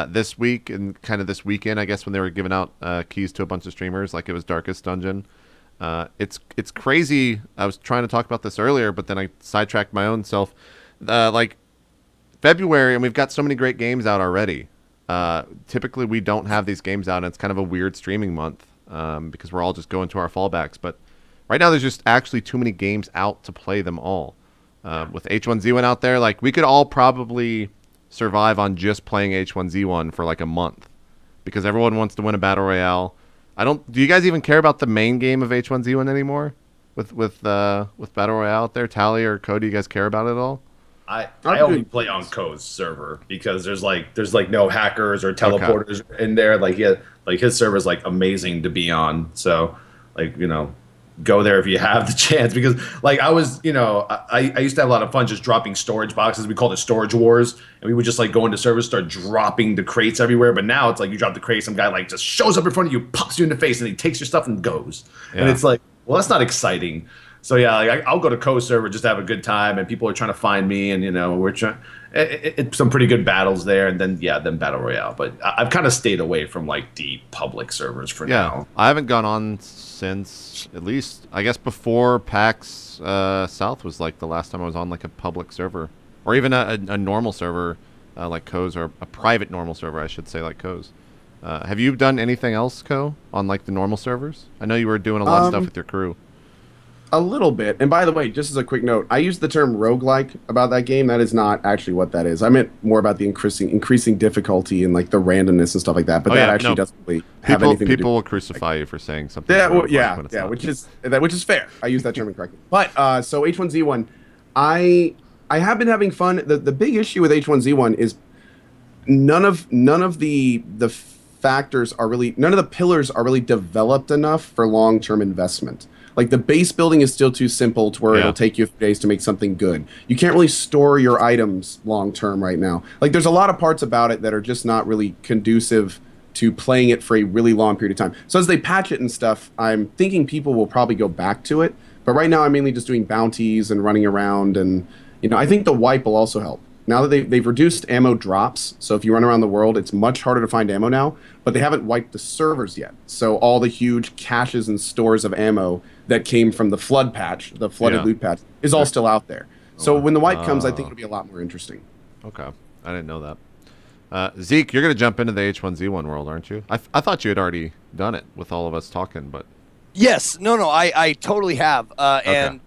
This week and kind of this weekend, I guess, when they were giving out keys to a bunch of streamers, like it was Darkest Dungeon. It's crazy. I was trying to talk about this earlier, but then I sidetracked my own self. Like February, and we've got so many great games out already. Typically, we don't have these games out, and it's kind of a weird streaming month because we're all just going to our fallbacks. But right now, there's just actually too many games out to play them all. With H1Z1 out there, like we could all probably survive on just playing H1Z1 for like a month. because everyone wants to win a battle royale. Do you guys even care about the main game of H1Z1 anymore? With battle royale out there, Tally or Code, do you guys care about it at all? I only play on Co's server because there's no hackers or teleporters in there. Like his server is like amazing to be on. So go there if you have the chance, because like I used to have a lot of fun just dropping storage boxes. We called it storage wars, and we would just like go into servers, start dropping the crates everywhere. But now it's like you drop the crate, some guy like just shows up in front of you, pops you in the face, and he takes your stuff and goes. Yeah. And it's like, well, that's not exciting. So yeah, like I'll go to Co server just to have a good time, and people are trying to find me, and we're trying. It's some pretty good battles there, and then battle royale. But I've kind of stayed away from like the public servers for now. I haven't gone on since at least I guess before PAX South was like the last time I was on like a public server, or even a normal server like Co's, or a private normal server, I should say, like Co's. Have you done anything else, Co, on like the normal servers? I know you were doing a lot of stuff with your crew. A little bit. And by the way, just as a quick note, I used the term roguelike about that game. That is not actually what that is. I meant more about the increasing difficulty and like the randomness and stuff like that. But doesn't really have anything to do. People will crucify you for saying something. Which is fair. I use that term incorrectly. But so H1Z1, I have been having fun. The big issue with H1Z1 is none of the factors are really, none of the pillars are really developed enough for long-term investment. Like the base building is still too simple to where it'll take you a few days to make something good. You can't really store your items long term right now. Like there's a lot of parts about it that are just not really conducive to playing it for a really long period of time. So as they patch it and stuff, I'm thinking people will probably go back to it. But right now I'm mainly just doing bounties and running around, and I think the wipe will also help. Now that they've reduced ammo drops, so if you run around the world, it's much harder to find ammo now, but they haven't wiped the servers yet. So all the huge caches and stores of ammo that came from the flood patch, the flooded loot patch, is all still out there. So when the wipe comes, I think it'll be a lot more interesting. Okay. I didn't know that. Zeke, you're going to jump into the H1Z1 world, aren't you? I thought you had already done it with all of us talking, but... Yes. No, I totally have. And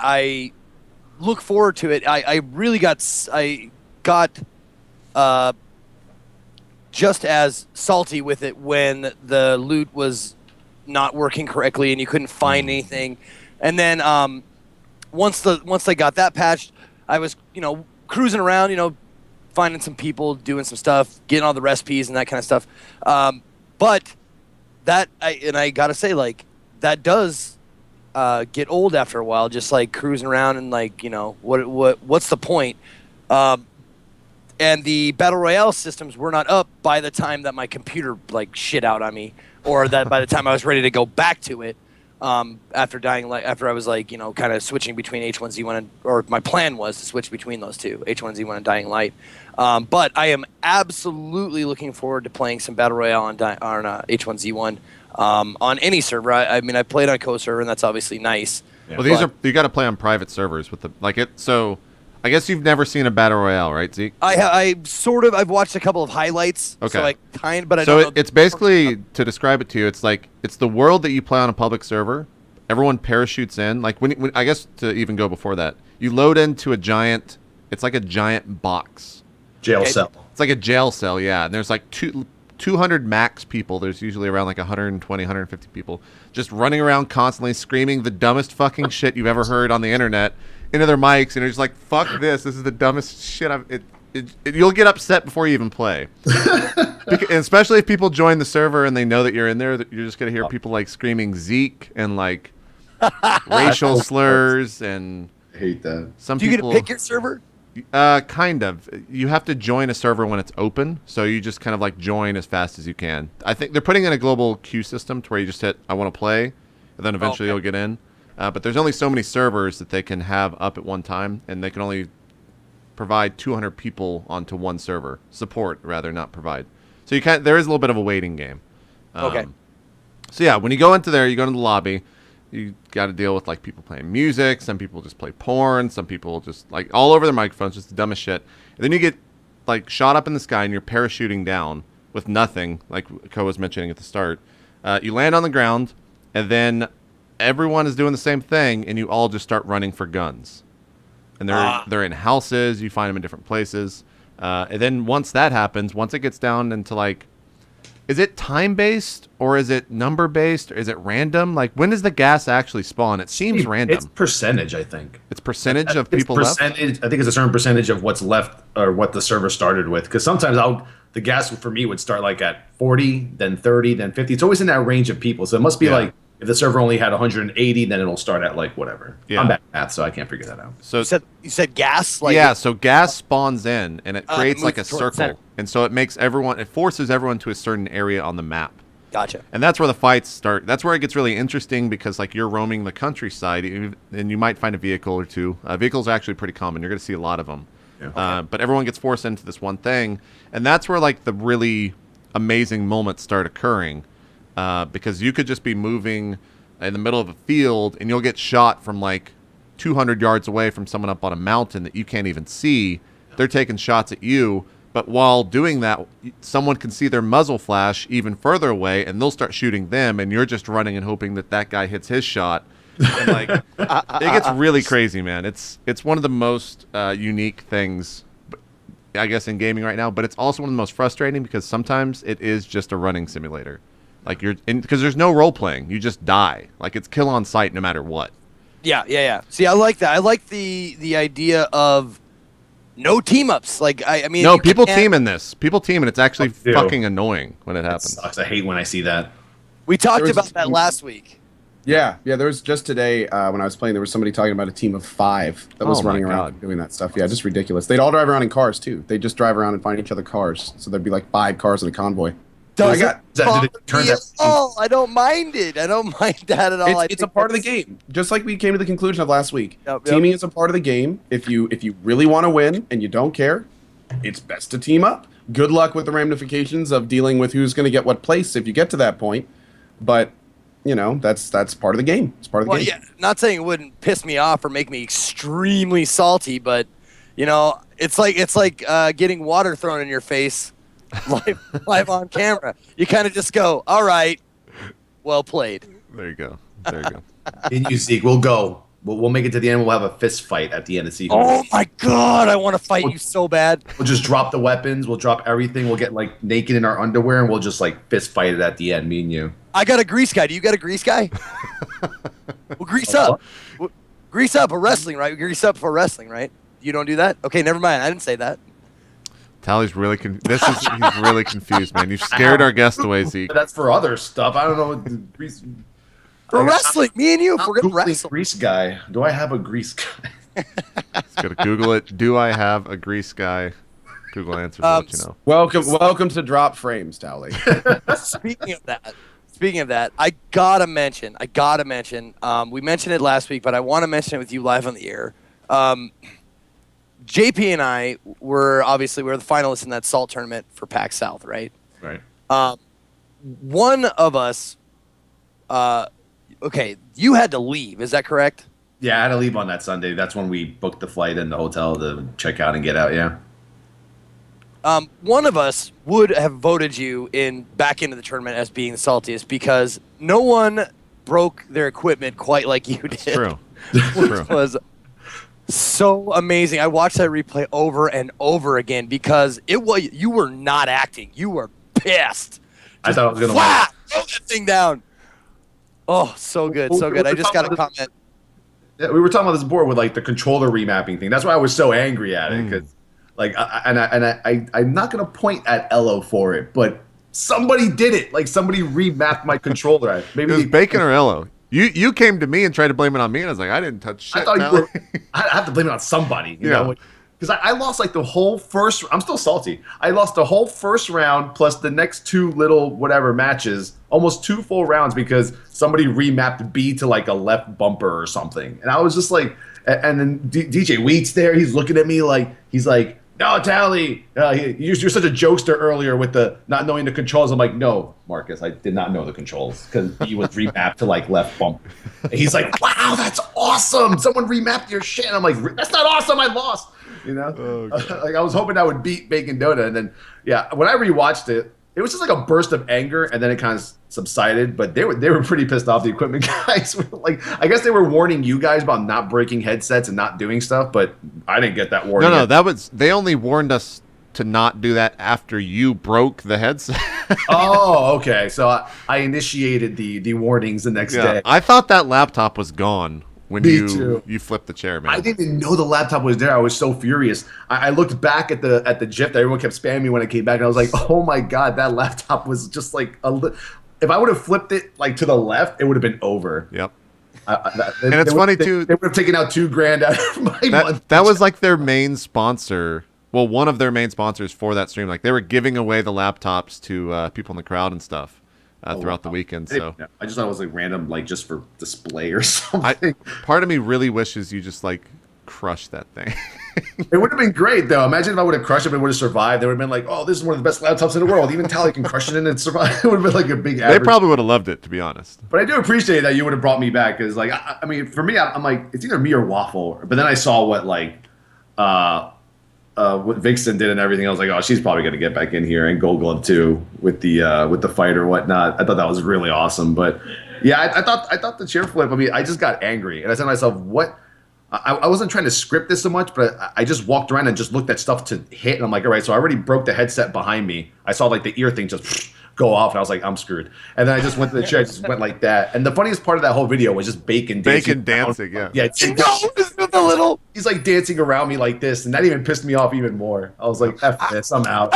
I look forward to it. I really got just as salty with it when the loot was not working correctly and you couldn't find anything. And then once they got that patched, I was cruising around, finding some people, doing some stuff, getting all the recipes and that kind of stuff. But I gotta say, like, that does get old after a while, just like cruising around and like, what's the point? And the battle royale systems were not up by the time that my computer like shit out on me, or that by the time I was ready to go back to it, after I was like, kind of switching between H1Z1 or my plan was to switch between those two, H1Z1 and Dying Light. But I am absolutely looking forward to playing some battle royale on H1Z1 on any server. I mean, I played on Co server, and that's obviously nice. Yeah. Well, you got to play on private servers with So I guess you've never seen a battle royale, right, Zeke? I've watched a couple of highlights. Okay. So it's basically, to describe it to you, it's like it's the world that you play on a public server. Everyone parachutes in. Like when I guess to even go before that, you load into a giant. It's like a giant box. Jail cell. It's like a jail cell, yeah. And there's like 200 max people. There's usually around like 120, 150 people just running around constantly screaming the dumbest fucking shit you've ever heard on the internet into their mics, and you're just like, fuck this is the dumbest shit you'll get upset before you even play. And especially if people join the server and they know that you're in there, you're just gonna hear people like screaming Zeke and like racial slurs, and I hate that. Do you get to pick your server? Kind of. You have to join a server when it's open, so you just kind of like join as fast as you can. I think they're putting in a global queue system to where you just hit I want to play, and then eventually you'll get in. But there's only so many servers that they can have up at one time, and they can only provide 200 people onto one server. Support, rather, not provide. So there is a little bit of a waiting game. Okay. So yeah, when you go into there, you go into the lobby. You got to deal with like people playing music. Some people just play porn. Some people just like all over their microphones, just the dumbest shit. And then you get like shot up in the sky and you're parachuting down with nothing, like Co was mentioning at the start. You land on the ground, and then everyone is doing the same thing, and you all just start running for guns. And they're in houses. You find them in different places. And then once that happens, once it gets down into like Is it time based or is it number based or is it random? Like when does the gas actually spawn? It seems random. It's percentage, I think. It's percentage of people left. I think it's a certain percentage of what's left or what the server started with. Because sometimes the gas for me would start like at 40, then 30, then 50. It's always in that range of people. So it must be like if the server only had 180, then it'll start at like whatever. Yeah. I'm bad at math, so I can't figure that out. So you said gas? Like yeah, so gas spawns in and it creates like a circle. And so it forces everyone to a certain area on the map. Gotcha. And that's where the fights start. That's where it gets really interesting because like you're roaming the countryside and you might find a vehicle or two. Vehicles are actually pretty common. You're going to see a lot of them. Yeah. But everyone gets forced into this one thing. And that's where like the really amazing moments start occurring. Because you could just be moving in the middle of a field and you'll get shot from like 200 yards away from someone up on a mountain that you can't even see. They're taking shots at you. But while doing that, someone can see their muzzle flash even further away, and they'll start shooting them, and you're just running and hoping that guy hits his shot. And like, it gets really crazy, man. It's one of the most unique things, I guess, in gaming right now. But it's also one of the most frustrating because sometimes it is just a running simulator. Like because there's no role playing, you just die. Like it's kill on sight no matter what. Yeah. See, I like that. I like the idea of. No team ups. Like I mean, no people team in this. People team, and it's actually fucking annoying when it happens. Sucks. I hate when I see that. We talked about that last week. Yeah. There was just today when I was playing. There was somebody talking about a team of 5 that was running around doing that stuff. Yeah, just ridiculous. They'd all drive around in cars too. They just drive around and find each other cars. So there'd be like 5 cars in a convoy. I don't mind it. I don't mind that at all. It's a part of the game. Just like we came to the conclusion of last week. Teaming is a part of the game. If you really want to win and you don't care, it's best to team up. Good luck with the ramifications of dealing with who's going to get what place if you get to that point. But that's part of the game. It's part of the game. Yeah, not saying it wouldn't piss me off or make me extremely salty, but it's like getting water thrown in your face. live on camera. You kind of just go, all right, well played. There you go. In you, Zeke, we'll go. We'll make it to the end. We'll have a fist fight at the end of season. Oh my god, I want to fight you so bad. We'll just drop the weapons. We'll drop everything. We'll get like naked in our underwear and we'll just like fist fight it at the end, me and you. I got a grease guy. Do you got a grease guy? Well, grease up. Grease up for wrestling, right? Grease up for wrestling, right? You don't do that? Okay, never mind. I didn't say that. Tally's really he's really confused, man. You've scared our guest away, Zeke. That's for other stuff. I don't know. For wrestling, me and you, if we're gonna wrestle. Grease guy. Do I have a grease guy? Just gotta Google it. Do I have a grease guy? Google answers will let you know. Welcome to Drop Frames, Tally. Speaking of that, I gotta mention. We mentioned it last week, but I want to mention it with you live on the air. JP and I were the finalists in that Salt tournament for PAX South, right? Right. One of us, you had to leave. Is that correct? Yeah, I had to leave on that Sunday. That's when we booked the flight and the hotel to check out and get out. Yeah. One of us would have voted you back into the tournament as being the saltiest because no one broke their equipment quite like you did. That's true. Which was so amazing. I watched that replay over and over again because you were not acting. You were pissed. I thought I was gonna throw that thing down. Oh, so good. I just got a comment. Yeah, we were talking about this board with like the controller remapping thing. That's why I was so angry at it because, I'm not gonna point at Elo for it, but somebody did it. Like somebody remapped my controller. Maybe it was Bacon or Elo. You came to me and tried to blame it on me, and I was like, I didn't touch shit. I thought I have to blame it on somebody, you know? Because I lost like the whole first. I'm still salty. I lost the whole first round plus the next 2 little whatever matches, almost 2 full rounds because somebody remapped B to like a left bumper or something, and I was just like, and then DJ Wheat's there. He's looking at me like he's like, no, Tally, you're such a jokester earlier with the not knowing the controls. I'm like, no, Marcus, I did not know the controls because he was remapped to like left bump. And he's like, wow, that's awesome. Someone remapped your shit. And I'm like, that's not awesome. I lost. Like I was hoping I would beat Bacon Dota. And then, when I rewatched it, it was just like a burst of anger, and then it kind of subsided. But they were pretty pissed off. The equipment guys were like, I guess they were warning you guys about not breaking headsets and not doing stuff, but I didn't get that warning. No, they only warned us to not do that after you broke the headset. Oh, okay. So I initiated the warnings the next day. I thought that laptop was gone when Me you too. you flipped the chair, man. I didn't even know the laptop was there. I was so furious. I looked back at the GIF that everyone kept spamming me when I came back, and I was like, "Oh my god, that laptop was just like if I would have flipped it like to the left, it would have been over." Yep. And it's funny too. They would have taken out $2,000 out of my month. That was like their main sponsor. Well, one of their main sponsors for that stream. Like they were giving away the laptops to people in the crowd and stuff throughout the weekend. So I just thought it was like random, like just for display or something. Part of me really wishes you just like crushed that thing. It would have been great though. Imagine if I would have crushed it and would have survived. They would have been like, "Oh, this is one of the best laptops in the world. Even Tally can crush it and survive." It would have been like a big. They probably would have loved it, to be honest. But I do appreciate that you would have brought me back because, like, I mean, for me, I'm like, it's either me or Waffle. But then I saw what what Vixen did and everything. I was like, oh, she's probably gonna get back in here, and Gold Glove too with the fight or whatnot. I thought that was really awesome. But yeah, I thought the chair flip. I mean, I just got angry and I said to myself, what? I wasn't trying to script this so much, but I just walked around and just looked at stuff to hit, and I'm like, all right, so I already broke the headset behind me. I saw like the ear thing just go off, and I was like, I'm screwed. And then I just went to the chair, just went like that. And the funniest part of that whole video was just Bacon dancing. Yeah. Yeah, The little. he's like dancing around me like this, and that even pissed me off even more. I was like, F this, I'm out.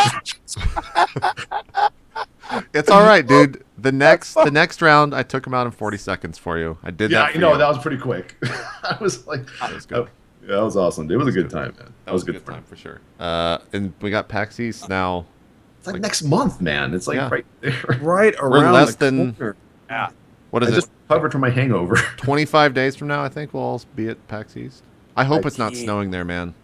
It's all right, dude. The next round, I took him out in 40 seconds for you. I did that. Yeah, you. That was pretty quick. I was like, that was good. Yeah, that was awesome. It was a good time, man. That was a good time for sure. And we got PAX East now. It's like next month, man. It's like right there. Right around. We're less the than. corner. Yeah. What is I it? just recovered from my hangover. 25 days from now, I think we'll all be at PAX East. I hope it's not snowing there, man.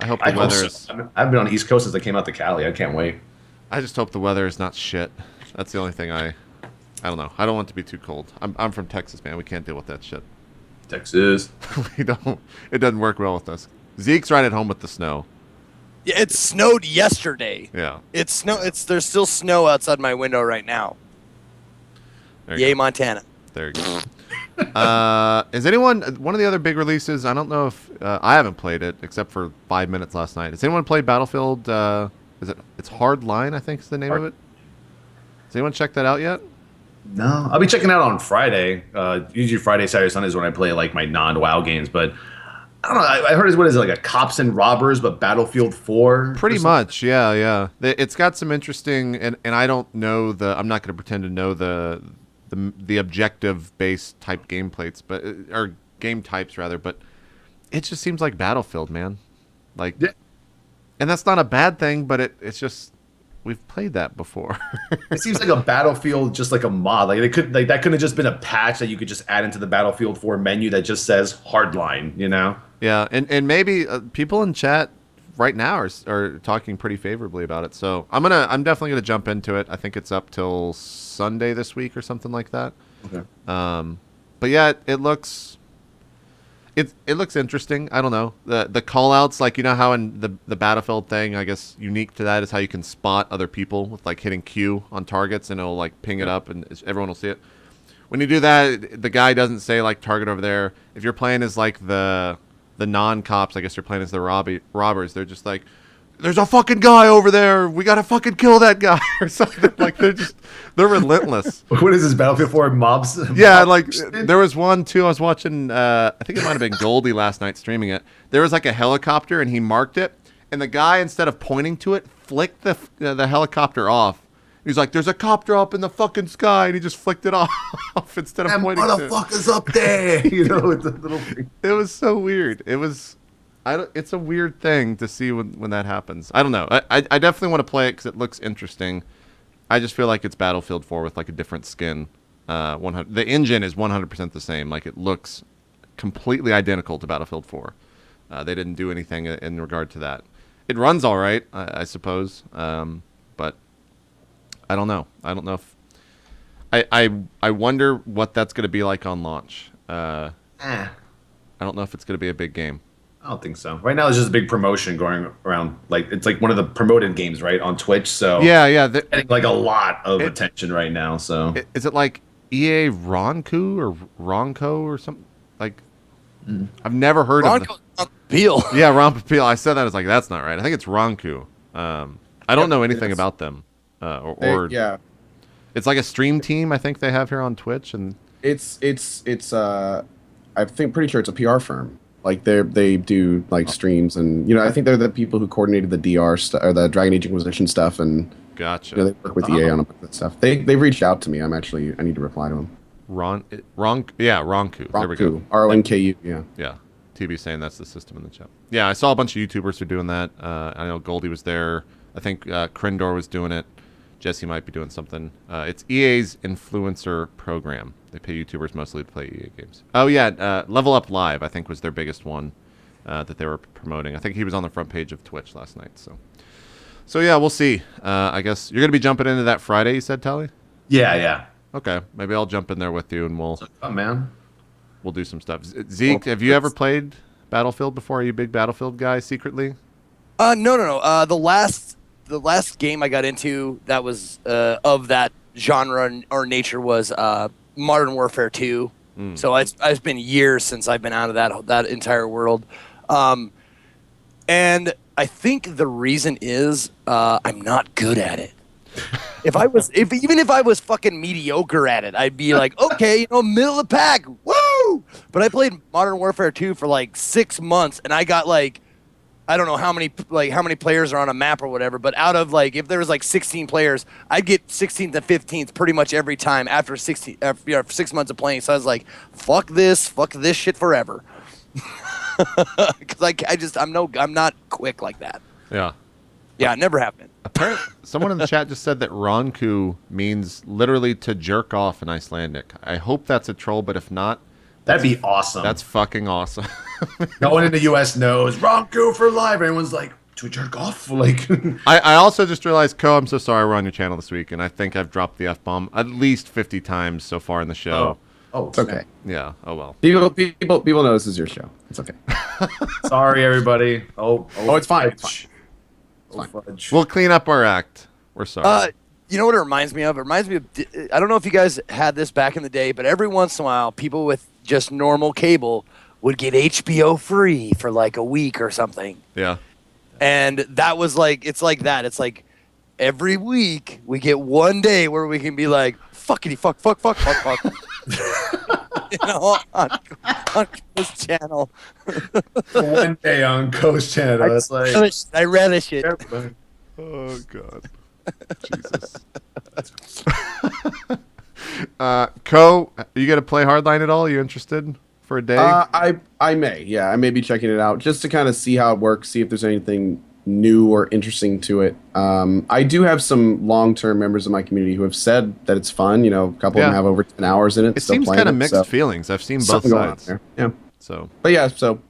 I hope the weather is. I've been on the East Coast since I came out to Cali. I can't wait. I just hope the weather is not shit. That's the only thing I don't know. I don't want it to be too cold. I'm from Texas, man. We can't deal with that shit. Texas. We don't. It doesn't work well with us. Zeke's right at home with the snow. Yeah, it snowed yesterday. Yeah. There's still snow outside my window right now. Yay, Montana. There you go. Is anyone one of the other big releases? I don't know if I haven't played it except for 5 minutes last night. Has anyone played Battlefield? It's Hardline, I think is the name of it. Has anyone checked that out yet? No, I'll be checking out on Friday. Usually Friday, Saturday, Sunday is when I play like my non-WoW games. But I don't know. I heard it's like a cops and robbers, but Battlefield 4. Pretty much, yeah. It's got some interesting, and I don't know I'm not going to pretend to know the objective-based type gameplays, or game types rather. But it just seems like Battlefield, man. Like, yeah. And that's not a bad thing, but it's just. We've played that before. It seems like a Battlefield, just like a mod. Like that could have just been a patch that you could just add into the Battlefield 4 menu that just says Hardline. You know? Yeah, and maybe people in chat right now are talking pretty favorably about it. So I'm definitely gonna jump into it. I think it's up till Sunday this week or something like that. Okay. But yeah, it looks. It looks interesting. I don't know. The call outs, like, you know how in the Battlefield thing, I guess unique to that is how you can spot other people with like hitting Q on targets and it'll like ping it up and everyone will see it. When you do that, the guy doesn't say like target over there. If you're playing as like the non-cops, I guess you're playing as the robbers, they're just like, there's a fucking guy over there. We gotta fucking kill that guy or something. Like they're relentless. What is this, Battlefield 4 mobs? Yeah, like there was one too. I was watching. I think it might have been Goldie last night streaming it. There was like a helicopter and he marked it, and the guy, instead of pointing to it, flicked the helicopter off. He's like, "There's a copter up in the fucking sky," and he just flicked it off instead of pointing to it. Motherfuckers up there, you know, with the little thing. It was so weird. It's a weird thing to see when that happens. I don't know. I definitely want to play it because it looks interesting. I just feel like it's Battlefield 4 with like a different skin. The engine is 100% the same. Like it looks completely identical to Battlefield 4. They didn't do anything in regard to that. It runs all right, I suppose. But I don't know. I don't know if I wonder what that's going to be like on launch. I don't know if it's going to be a big game. I don't think so. Right now, there's just a big promotion going around. Like it's like one of the promoted games, right, on Twitch. So yeah, getting like a lot of attention right now. So is it like EA Ronku or Ronco or something? Like I've never heard of it. Peel. Yeah, Rompapeel. I said that. I was like, that's not right. I think it's Ronku. I don't know anything about them. Yeah, it's like a stream team. I think they have here on Twitch, and it's I think pretty sure it's a PR firm. Like they do like streams, and I think they're the people who coordinated the DR or the Dragon Age Inquisition stuff, and gotcha. They work with EA on a bunch of that stuff. They've reached out to me. I need to reply to them. Ronku. There we go. RONKU. Yeah. Yeah. TB saying that's the system in the chat. Yeah, I saw a bunch of YouTubers who are doing that. I know Goldie was there. I think Krindor was doing it. Jesse might be doing something. It's EA's influencer program. They pay YouTubers mostly to play EA games. Oh, yeah. Level Up Live, I think, was their biggest one that they were promoting. I think he was on the front page of Twitch last night. So yeah, we'll see. I guess you're going to be jumping into that Friday, you said, Tally? Yeah. Okay. Maybe I'll jump in there with you, and we'll do some stuff. Zeke, have you ever played Battlefield before? Are you a big Battlefield guy secretly? No. The last game I got into that was of that genre or nature was Modern Warfare 2. So it's been years since I've been out of that entire world. And I think the reason is I'm not good at it. Even if I was fucking mediocre at it, I'd be like, okay, middle of the pack, woo! But I played Modern Warfare 2 for like 6 months, and I got like, I don't know how many players are on a map or whatever, but out of like, if there was like 16 players, I'd get 16th and 15th pretty much every time after 6 months of playing. So I was like, fuck this shit forever. Because I'm not quick like that. Yeah. Yeah, it never happened. Apparently, someone in the chat just said that Ronku means literally to jerk off in Icelandic. I hope that's a troll, but if not, that'd be awesome. That's fucking awesome. No one in the U.S. knows Ronku for live. Everyone's like, to jerk off? Like, I also just realized, Ko, I'm so sorry we're on your channel this week, and I think I've dropped the F-bomb at least 50 times so far in the show. Oh, it's okay. Yeah. Oh well. People know this is your show. It's okay. Sorry, everybody. It's fine. It's fine. We'll clean up our act. We're sorry. You know what it reminds me of? It reminds me of, I don't know if you guys had this back in the day, but every once in a while, people with just normal cable would get HBO free for like a week or something. Yeah. And that was like, it's like that. It's like every week we get one day where we can be like, fuckity fuck. on Coast Channel. One day on Coast Channel. It's like, I relish it. Oh God. Jesus. Ko, are you gonna play Hardline at all? Are you interested for a day? I may be checking it out just to kind of see how it works, see if there's anything new or interesting to it. I do have some long-term members of my community who have said that it's fun. A couple of them have over 10 hours in it. It seems kind of mixed feelings. I've seen both sides. Yeah. So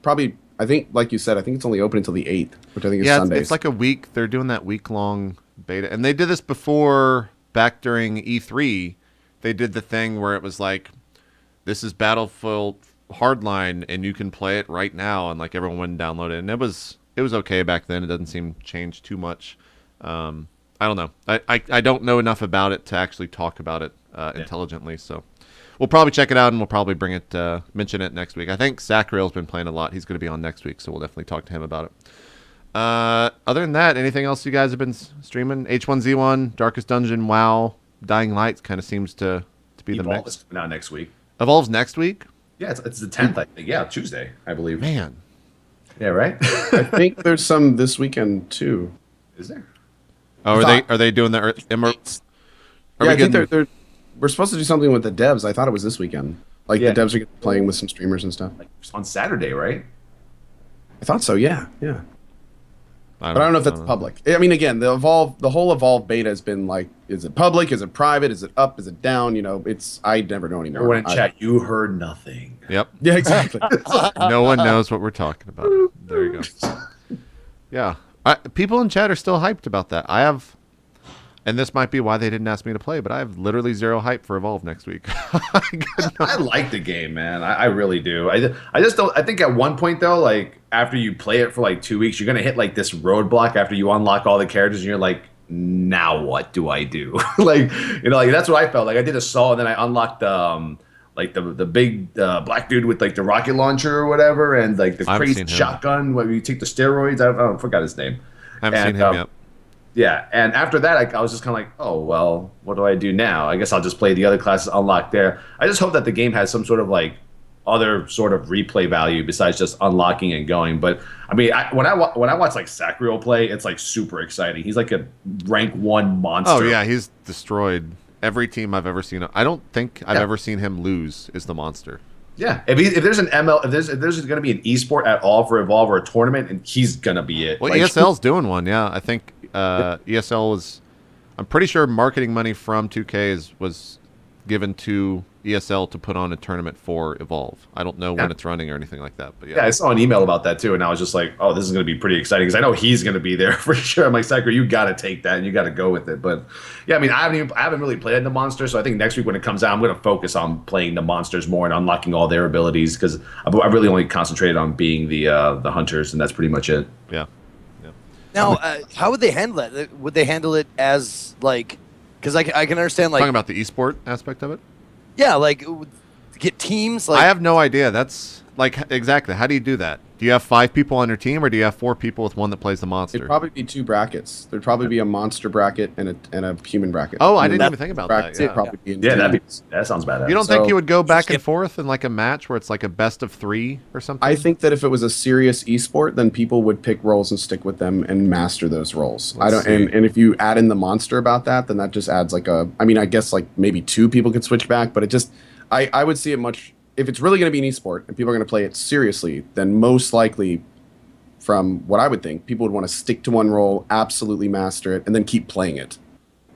probably, I think, like you said, I think it's only open until the 8th, which I think is Sundays. It's like a week. They're doing that week-long beta, and they did this before, back during E3. They did the thing where it was like, this is Battlefield Hardline, and you can play it right now, and like everyone went and downloaded it, and it was okay back then. It doesn't seem changed too much. I don't know. I don't know enough about it to actually talk about it intelligently, so we'll probably check it out, and we'll probably bring it, mention it next week. I think Sacriel's been playing a lot. He's going to be on next week, so we'll definitely talk to him about it. Other than that, anything else you guys have been streaming? H1Z1, Darkest Dungeon, WoW, Dying Light kind of seems to be the mix. Not next week. Evolves next week? Yeah, it's the 10th, I think. Yeah, Tuesday, I believe. Man. Yeah, right? I think there's some this weekend, too. Is there? Oh, are they doing the... I think we're supposed to do something with the devs. I thought it was this weekend. Like, the devs are playing with some streamers and stuff. Like on Saturday, right? I thought so, yeah. But I don't know if that's public. I mean, again, the whole Evolve beta has been like, is it public? Is it private? Is it up? Is it down? I never know anymore. Everyone in chat, you heard nothing. Yep. Yeah, exactly. No one knows what we're talking about. There you go. Yeah. People in chat are still hyped about that. I have, and this might be why they didn't ask me to play, but I have literally zero hype for Evolve next week. I like the game, man. I really do. I just don't. I think at one point though, like after you play it for like 2 weeks, you're gonna hit like this roadblock after you unlock all the characters, and you're like, now what do I do? like that's what I felt. Like I did Assault, and then I unlocked like the big black dude with like the rocket launcher or whatever, and like the crazy shotgun where you take the steroids. I forgot his name. I haven't seen him yet. Yeah, and after that, I was just kind of like, oh, well, what do I do now? I guess I'll just play the other classes unlocked there. I just hope that the game has some sort of like other sort of replay value besides just unlocking and going. But I mean, when I watch like Sacriel play, it's like super exciting. He's like a rank 1 monster. Oh yeah, he's destroyed every team I've ever seen. I don't think I've ever seen him lose. Is the monster? Yeah, if there's an ML, if there's going to be an esport at all for Evolve or a tournament, and he's gonna be it. Well, like, ESL's doing one. Yeah, I think ESL was. I'm pretty sure marketing money from 2K was given to ESL to put on a tournament for Evolve. I don't know when it's running or anything like that, but yeah. Yeah, I saw an email about that too, and I was just like, "Oh, this is going to be pretty exciting," because I know he's going to be there for sure. I'm like, "Sacre, you got to take that and you got to go with it." But yeah, I mean, I haven't really played the monster, so I think next week when it comes out, I'm going to focus on playing the monsters more and unlocking all their abilities because I really only concentrated on being the hunters, and that's pretty much it. Yeah. Now, how would they handle it? Would they handle it as like? Because I can understand like talking about the esport aspect of it. Yeah, like get teams. Like I have no idea. That's like exactly. How do you do that? Do you have 5 people on your team, or do you have 4 people with one that plays the monster? It'd probably be 2 brackets. There'd probably be a monster bracket and a human bracket. Oh, I didn't even think about that. Yeah, probably be in that sounds badass. You don't think you would go back and forth in like a match where it's like a best of 3 or something? I think that if it was a serious esport, then people would pick roles and stick with them and master those roles. And if you add in the monster about that, then that just adds like I mean, I guess like maybe 2 people could switch back, but it just I would see it much. If it's really going to be an esport and people are going to play it seriously, then most likely, from what I would think, people would want to stick to one role, absolutely master it, and then keep playing it.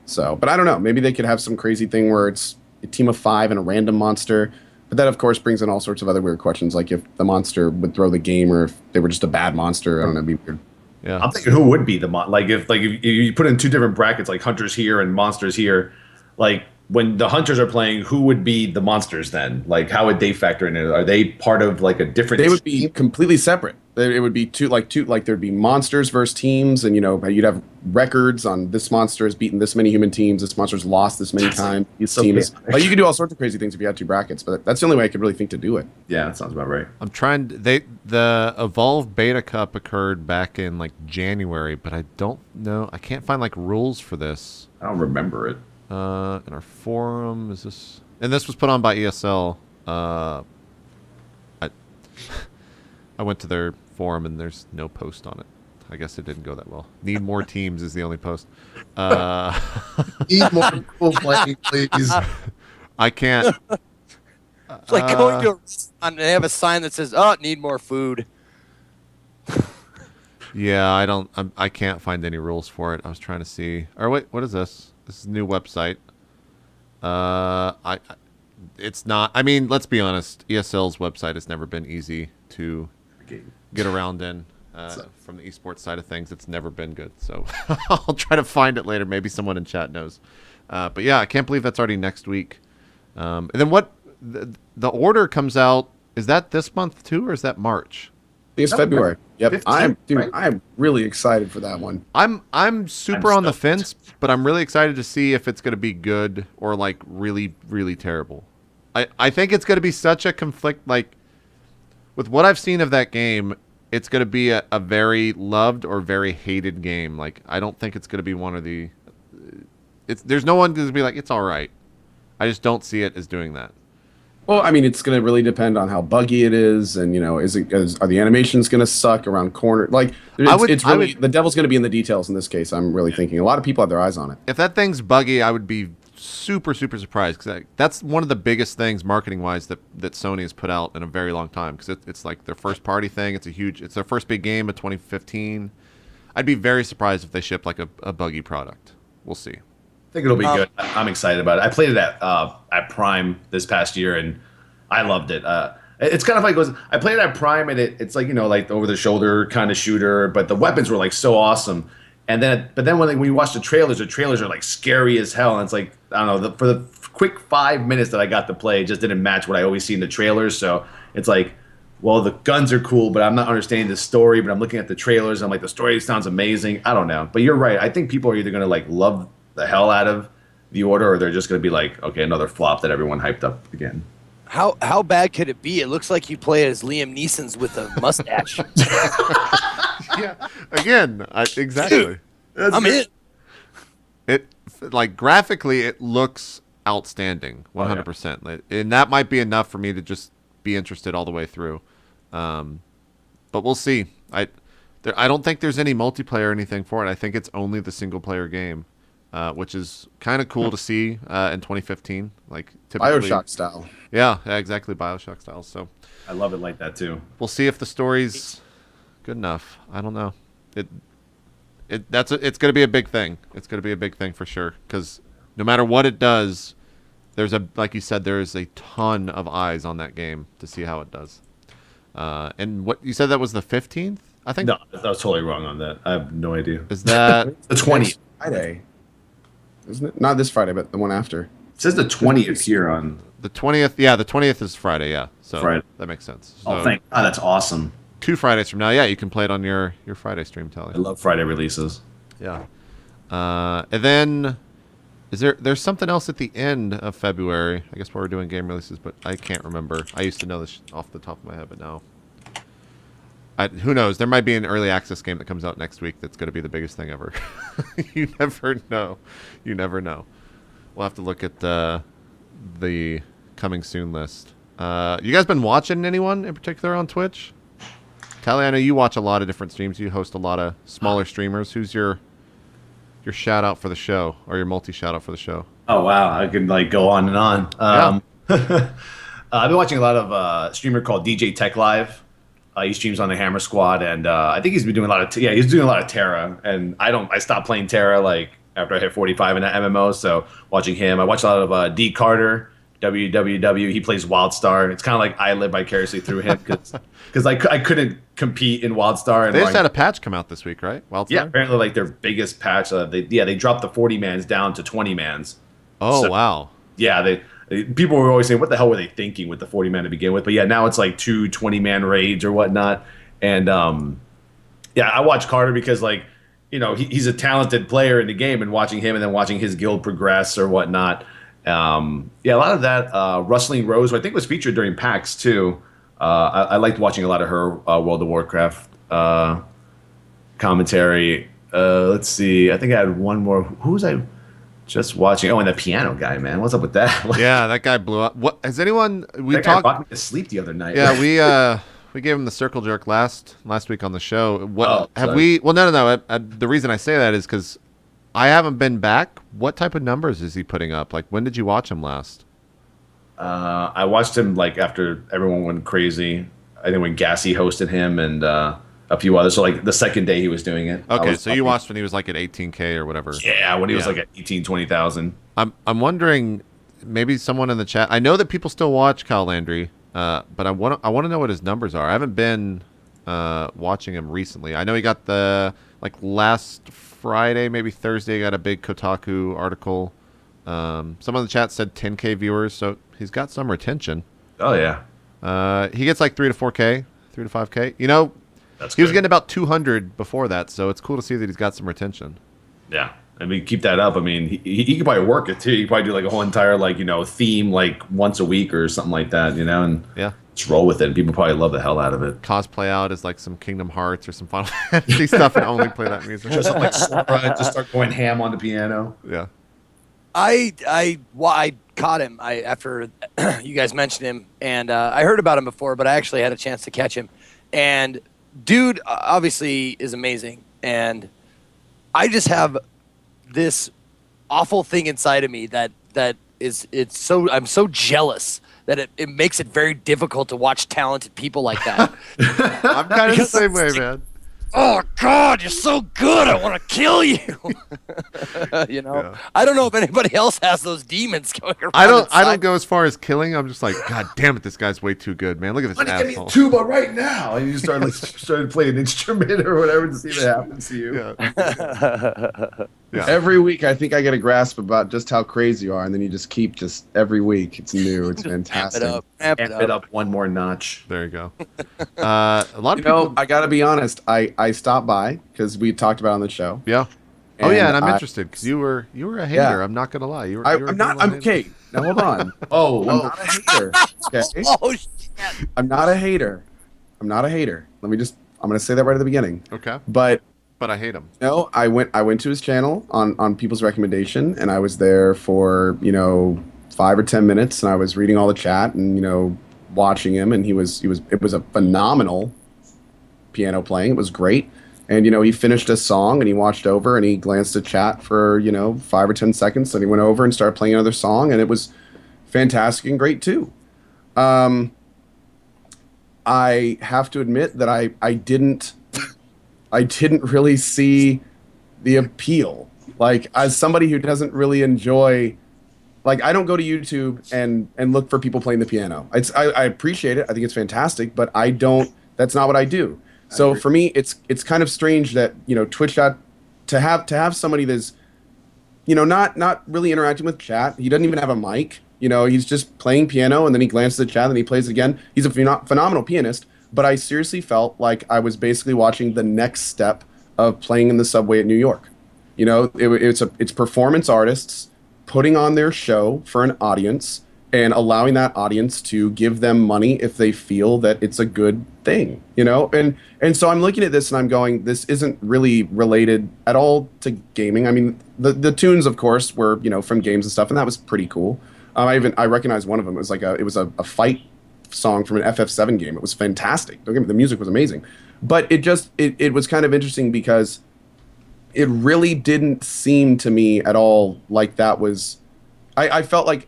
So, but I don't know. Maybe they could have some crazy thing where it's a team of 5 and a random monster. But that, of course, brings in all sorts of other weird questions, like if the monster would throw the game or if they were just a bad monster. I don't know. It'd be weird. Yeah. I'm thinking who would be the if you put in 2 different brackets, like hunters here and monsters here, like when the hunters are playing, who would be the monsters then? Like, how would they factor in it? Are they part of like a different? They would be completely separate. It would be two like there'd be monsters versus teams, and you'd have records on this monster has beaten this many human teams, this monster's lost this many times. This team is like you could do all sorts of crazy things if you had 2 brackets, but that's the only way I could really think to do it. Yeah, that sounds about right. I'm trying. The Evolve Beta Cup occurred back in like January, but I don't know. I can't find like rules for this. I don't remember it. In our forum, is this? And this was put on by ESL. I went to their forum and there's no post on it. I guess it didn't go that well. Need more teams is the only post. Need more people playing, please. I can't. it's like going to a restaurant and they have a sign that says, "Oh, need more food." Yeah, I can't find any rules for it. I was trying to see. Or wait, what is this? This is a new website. It's not. I mean, let's be honest. ESL's website has never been easy to get around in. From the esports side of things, it's never been good. So I'll try to find it later. Maybe someone in chat knows. But yeah, I can't believe that's already next week. And then what? The order comes out. Is that this month too, or is that March? I think it's February. Yep. 15th, I'm really excited for that one. I'm super on the fence, but I'm really excited to see if it's going to be good or like really, really terrible. I think it's going to be such a conflict. Like with what I've seen of that game, it's going to be a very loved or very hated game. Like I don't think it's going to be one of the. There's no one going to be like it's all right. I just don't see it as doing that. Well, I mean, it's going to really depend on how buggy it is, and are the animations going to suck around corner? Like, the devil's going to be in the details in this case. I'm really thinking a lot of people have their eyes on it. If that thing's buggy, I would be super, super surprised because that's one of the biggest things marketing wise that Sony has put out in a very long time because it's like their first party thing. It's their first big game of 2015. I'd be very surprised if they ship like a buggy product. We'll see. I think it'll be good. I'm excited about it. I played it at Prime this past year, and I loved it. It's kind of like I played it at Prime, and it's like like over the shoulder kind of shooter, but the weapons were like so awesome. And then when you watch the trailers are like scary as hell. And it's like I don't know for the quick 5 minutes that I got to play, it just didn't match what I always see in the trailers. So it's like, well, the guns are cool, but I'm not understanding the story. But I'm looking at the trailers, and I'm like, the story sounds amazing. I don't know, but you're right. I think people are either gonna like love the hell out of the order, or they're just going to be like, okay, another flop that everyone hyped up again. How bad could it be? It looks like you play as Liam Neeson's with a mustache. Yeah, again, exactly. I'm in. like graphically, it looks outstanding, 100%. And that might be enough for me to just be interested all the way through. But we'll see. I don't think there's any multiplayer or anything for it. I think it's only the single player game, which is kind of cool to see in 2015. Like typically, BioShock style. Yeah, exactly, BioShock style. So I love it like that too. we'll see if the story's good enough. I don't know. It's going to be a big thing. It's going to be a big thing for sure. Because no matter what it does, like you said, there is a ton of eyes on that game to see how it does. And what you said, that was the 15th, I think. No, I was totally wrong on that. I have no idea. Is that The 20th. Friday, isn't it? Not this Friday, but the one after. It says the 20th here on. the 20th? Yeah, the 20th is Friday. Yeah, so Friday. that makes sense. Oh, So thank God, that's awesome. 2 Fridays from now, yeah, you can play it on your Friday stream, Tally. I love Friday releases. Yeah. And then there's something else at the end of February, I guess, while we're doing game releases, but I can't remember. I used to know this off the top of my head, but now who knows? There might be an early access game that comes out next week that's going to be the biggest thing ever. You never know. You never know. We'll have to look at the coming soon list. You guys been watching anyone in particular on Twitch? Tally, I know you watch a lot of different streams. You host a lot of smaller streamers. Who's your shout out for the show, or your multi shout out for the show? Oh wow, I could like go on and on. I've been watching a lot of a streamer called DJ Tech Live. He streams on the Hammer Squad, and I think he's been doing a lot of he's doing a lot of Terra. And I stopped playing Terra like after I hit 45 in that MMO. So watching him, I watch a lot of D Carter. WWW. He plays WildStar. It's kind of like I live vicariously through him because I couldn't compete in WildStar. And They just had a patch come out this week, right? WildStar? Yeah, apparently like their biggest patch. They dropped the 40 mans down to 20 mans. Oh, So, wow. Yeah, people were always saying, what the hell were they thinking with the 40 man to begin with? But yeah, now it's like 2 20-man raids or whatnot. And I watch Carter because like, he's a talented player in the game, and watching him and then watching his guild progress or whatnot. A lot of that. Rustling Rose, who I think was featured during PAX too. I liked watching a lot of her World of Warcraft commentary. Let's see. I think I had one more. Who was I just watching? Oh, and the piano guy, man. What's up with that? Yeah, that guy blew up. What has anyone? We that guy talked. brought me to sleep the other night. Yeah, we gave him the circle jerk last week on the show. What have sorry. we? Well, no. The reason I say that is because I haven't been back. What type of numbers is he putting up? Like, when did you watch him last? I watched him like after everyone went crazy. I think when Gassy hosted him and a few others. So like the second day he was doing it. Okay, so you watched when he was like at 18K or whatever. Yeah, when he was like at 20,000. I'm wondering, maybe someone in the chat. I know that people still watch Kyle Landry, but I want to know what his numbers are. I haven't been watching him recently. I know he got last Friday, maybe Thursday, got a big Kotaku article. Someone in the chat said 10K viewers, so he's got some retention. Oh yeah. He gets like 3 to 4K, 3 to 5K. He was getting about 200 before that, so it's cool to see that he's got some retention. Yeah. I mean, keep that up. I mean, he could probably work it too. He could probably do like a whole entire theme like once a week or something like that, and Yeah. just roll with it. And people probably love the hell out of it. Cosplay out as like some Kingdom Hearts or some Final Fantasy stuff and only play that music. Just like Sora, just start going ham on the piano. Yeah. I caught him after you guys mentioned him, and I heard about him before, but I actually had a chance to catch him. And dude obviously is amazing, and I just have this awful thing inside of me that I'm so jealous that it makes it very difficult to watch talented people like that. I'm kind of the same way, man. Oh God, you're so good! I want to kill you. Yeah. I don't know if anybody else has those demons going around. I don't inside. go as far as killing. I'm just like, God damn it, this guy's way too good, man. Look at this Give me asshole. tuba right now, and you just started playing an instrument or whatever to see what happens to you. Yeah. Yeah. Every week, I think I get a grasp about just how crazy you are, and then you just keep every week. It's new. It's fantastic. Amp Amp it up one more notch. There you go. A lot of You people. know, I gotta be honest. I stopped by because we talked about it on the show. Yeah. Oh yeah, and I'm I- interested because you were a hater. Yeah. I'm not gonna lie. You were. I'm not. I'm okay. Now hold on. Oh, I'm not a hater. Okay. Oh shit! I'm not a hater. I'm not a hater. I'm gonna say that right at the beginning. Okay. But but I hate him. No, I went to his channel on people's recommendation, and I was there for 5 or 10 minutes, and I was reading all the chat and watching him, and it was a phenomenal piano playing. It was great. And he finished a song and he watched over and he glanced at chat for 5 or 10 seconds, and he went over and started playing another song, and it was fantastic and great too. I have to admit that I didn't really see the appeal. Like, as somebody who doesn't really enjoy, like, I don't go to YouTube and look for people playing the piano. I appreciate it. I think it's fantastic, but I don't. That's not what I do. So for me, it's kind of strange that Twitch to have somebody that's not really interacting with chat. He doesn't even have a mic. He's just playing piano, and then he glances at chat and he plays it again. He's a phenomenal pianist, but I seriously felt like I was basically watching the next step of playing in the subway at New York. It's performance artists putting on their show for an audience and allowing that audience to give them money if they feel that it's a good thing, And so I'm looking at this and I'm going, this isn't really related at all to gaming. I mean, the tunes, of course, were, from games and stuff, and that was pretty cool. I recognized one of them. It was a fight song from an FF7 game. It was fantastic. Don't get me, the music was amazing. But it was kind of interesting because it really didn't seem to me at all like that was. I felt like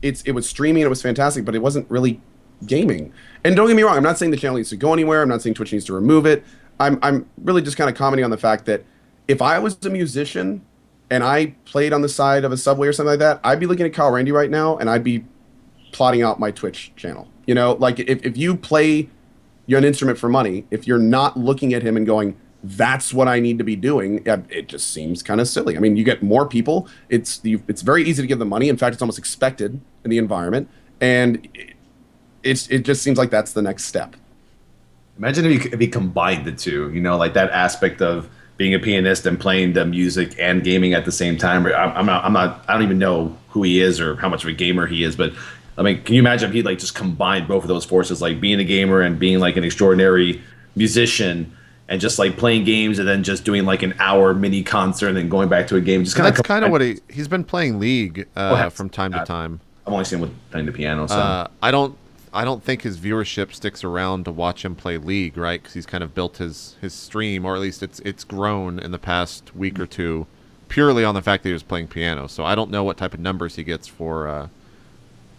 it was streaming and it was fantastic, but it wasn't really gaming. And don't get me wrong, I'm not saying the channel needs to go anywhere. I'm not saying Twitch needs to remove it. I'm really just kind of commenting on the fact that if I was a musician and I played on the side of a subway or something like that, I'd be looking at CohhRandy right now and I'd be plotting out my Twitch channel. Like if you play an instrument for money, if you're not looking at him and going, that's what I need to be doing, it just seems kind of silly. I mean, you get more people. It's very easy to give them money. In fact, it's almost expected in the environment. And it just seems like that's the next step. Imagine if he combined the two, like that aspect of being a pianist and playing the music and gaming at the same time. I don't even know who he is or how much of a gamer he is, but I mean, can you imagine if he just combined both of those forces, like being a gamer and being like an extraordinary musician, and just like playing games and then just doing like an hour mini concert and then going back to a game? Just that's kind of what he's been playing League from time to time. I've only seen him playing the piano. So I don't think his viewership sticks around to watch him play League, right? Because he's kind of built his stream, or at least it's grown in the past week or two, purely on the fact that he was playing piano. So I don't know what type of numbers he gets for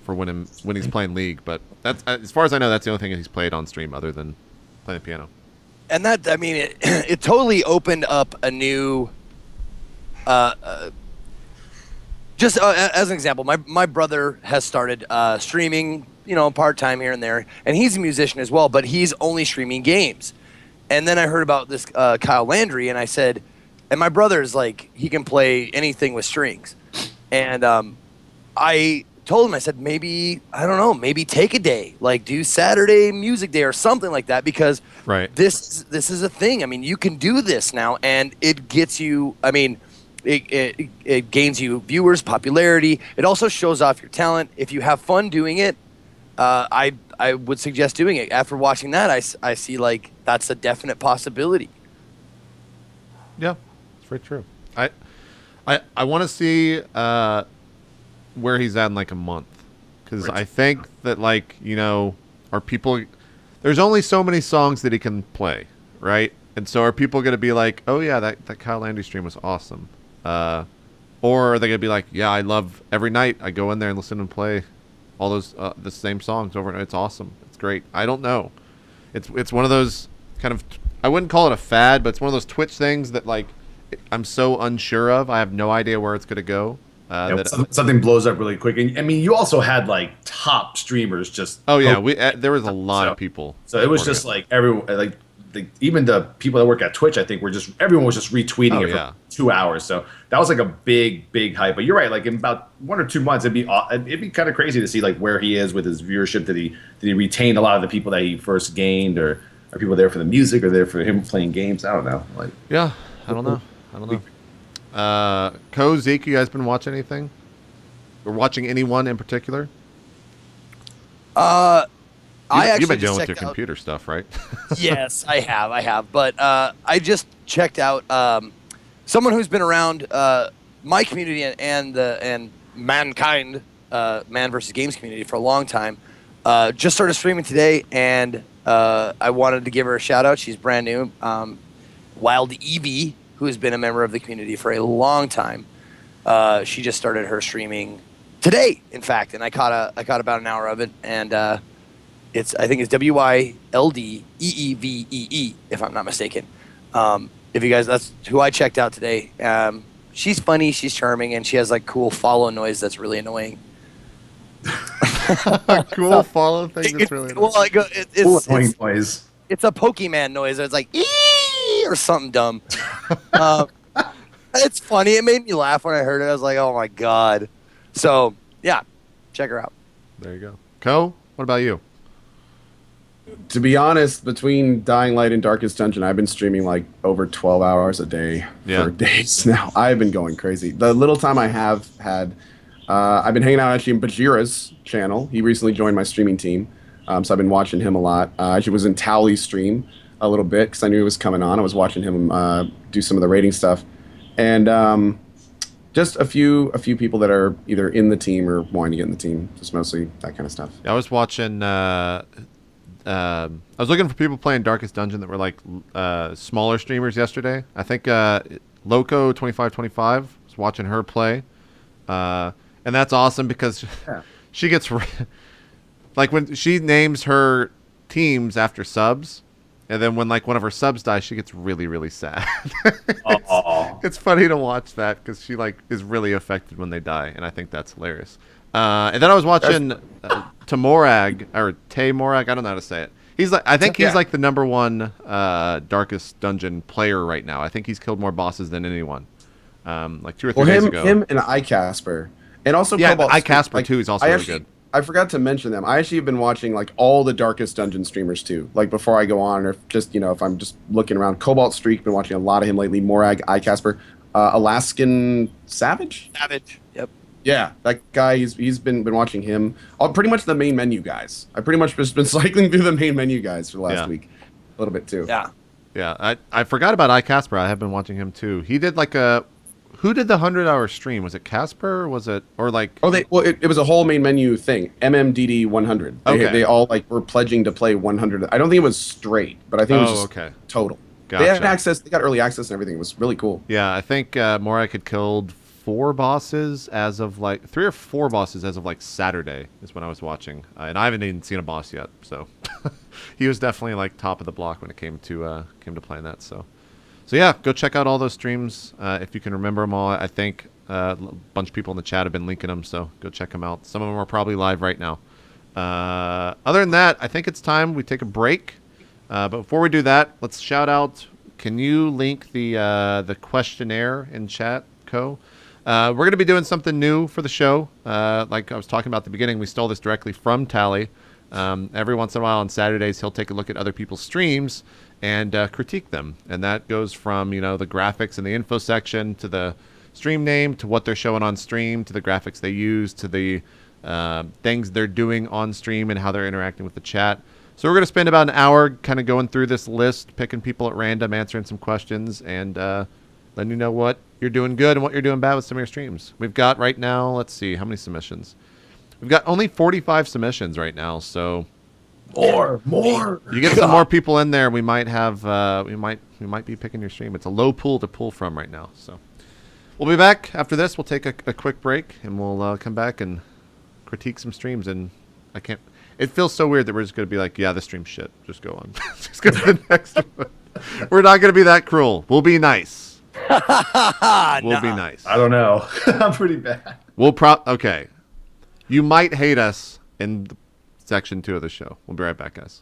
when he's playing League. But that's, as far as I know, that's the only thing he's played on stream other than playing the piano. And that, I mean, it totally opened up a new. Just as an example, my brother has started streaming, part-time here and there, and he's a musician as well, but he's only streaming games. And then I heard about this Kyle Landry, and I said, and my brother's like, he can play anything with strings. And I told him, I said, maybe take a day, like do Saturday music day or something like that, because this is a thing. I mean, you can do this now, and it gets you, I mean, it gains you viewers, popularity. It also shows off your talent. If you have fun doing it, I would suggest doing it. After watching that, I see like that's a definite possibility. Yeah, it's very true. I want to see where he's at in like a month, because I think that are people? There's only so many songs that he can play, right? And so are people going to be like, oh yeah, that Kyle Landry stream was awesome, or are they going to be like, yeah, I love every night I go in there and listen and play all those the same songs over and over. It's awesome, it's great. I don't know. It's one of those kind of, I wouldn't call it a fad, but it's one of those Twitch things that like I'm so unsure of. I have no idea where it's going to go. Something blows up really quick, and I mean, you also had like top streamers just. Oh yeah, there was a lot of people. So it was just like everyone, like even the people that work at Twitch, I think everyone was just retweeting it for 2 hours. So that was like a big hype. But you're right, like in about 1 or 2 months, it'd be kind of crazy to see like where he is with his viewership. Did he retain a lot of the people that he first gained, or are people there for the music, or there for him playing games? I don't know. Like I don't know. Zeke, you guys been watching anything? Or watching anyone in particular? I You've actually been dealing just with your checked out. computer stuff, right? Yes, I have. But I just checked out someone who's been around my community and mankind, Man versus Games community for a long time. Just started streaming today, and I wanted to give her a shout out. She's brand new. Wild Evie, who has been a member of the community for a long time. She just started her streaming today, in fact, and I caught about an hour of it, and I think it's WYLDEEVEE, if I'm not mistaken. If you guys, that's who I checked out today. She's funny, she's charming, and she has like cool follow noise that's really annoying. Cool follow thing that's really well, like, Annoying noise. it's a Pokemon noise. It's like ee or something dumb. It's funny. It made me laugh when I heard it. I was like, oh my god. So yeah, check her out. There you go. Co, what about you? To be honest, between Dying Light and Darkest Dungeon, I've been streaming like over 12 hours a day for days now. I've been going crazy. The little time I have had, I've been hanging out actually in Bajira's channel. He recently joined my streaming team, so I've been watching him a lot. I actually was in Towley's stream a little bit because I knew he was coming on. I was watching him do some of the rating stuff, and just a few people that are either in the team or wanting to get in the team. Just mostly that kind of stuff. I was watching. I was looking for people playing Darkest Dungeon that were like smaller streamers yesterday. I think Loco2525 was watching her play, and that's awesome because she gets like when she names her teams after subs, and then when like one of her subs dies, she gets really really sad. It's funny to watch that because she like is really affected when they die, and I think that's hilarious. And then I was watching Tamorag or Taymorag. I don't know how to say it. He's like, I think he's like the #1 Darkest Dungeon player right now. I think he's killed more bosses than anyone. Like 2 or 3 days ago. Him and iCasper, and also Cobalt iCasper too. He's also really good. I forgot to mention them. I actually have been watching like all the Darkest Dungeon streamers too. Like before I go on, or just if I'm just looking around. Cobalt Streak, been watching a lot of him lately. Morag, iCasper, Alaskan Savage. Yep. Yeah, that guy. He's been watching him. Pretty much the main menu guys. I pretty much just been cycling through the main menu guys for the last week, a little bit too. Yeah. Yeah, I forgot about iCasper. I have been watching him too. He did like who did the 100-hour stream? Was it Casper? Or was it it was a whole main menu thing. MMDD 100. They all like were pledging to play 100. I don't think it was straight, but I think it was just total. Gotcha. They had access. They got early access and everything. It was really cool. Yeah, I think Morak had killed 4 bosses as of like 3 or 4 bosses as of like Saturday is when I was watching, and I haven't even seen a boss yet. So he was definitely like top of the block when it came to playing that. So yeah, go check out all those streams if you can remember them all. I think a bunch of people in the chat have been linking them, so go check them out. Some of them are probably live right now. Other than that, I think it's time we take a break. But before we do that, let's shout out. Can you link the questionnaire in chat, Co? We're going to be doing something new for the show. Like I was talking about at the beginning, we stole this directly from Tally. Every once in a while on Saturdays, he'll take a look at other people's streams and critique them. And that goes from, the graphics in the info section to the stream name to what they're showing on stream to the graphics they use to the things they're doing on stream and how they're interacting with the chat. So we're going to spend about an hour kind of going through this list, picking people at random, answering some questions, and letting you know what you're doing good and what you're doing bad with some of your streams. We've got right now, let's see, how many submissions? We've got only 45 submissions right now, so More. you get some more people in there, we might have we might be picking your stream. It's a low pool to pull from right now. So we'll be back after this. We'll take a quick break and we'll come back and critique some streams. And it feels so weird that we're just going to be like, yeah, this stream's shit. Just go on. Just go to the next one. We're not going to be that cruel. We'll be nice. We'll be nice. I don't know. I'm pretty bad. Okay. You might hate us in section 2 of the show. We'll be right back, guys.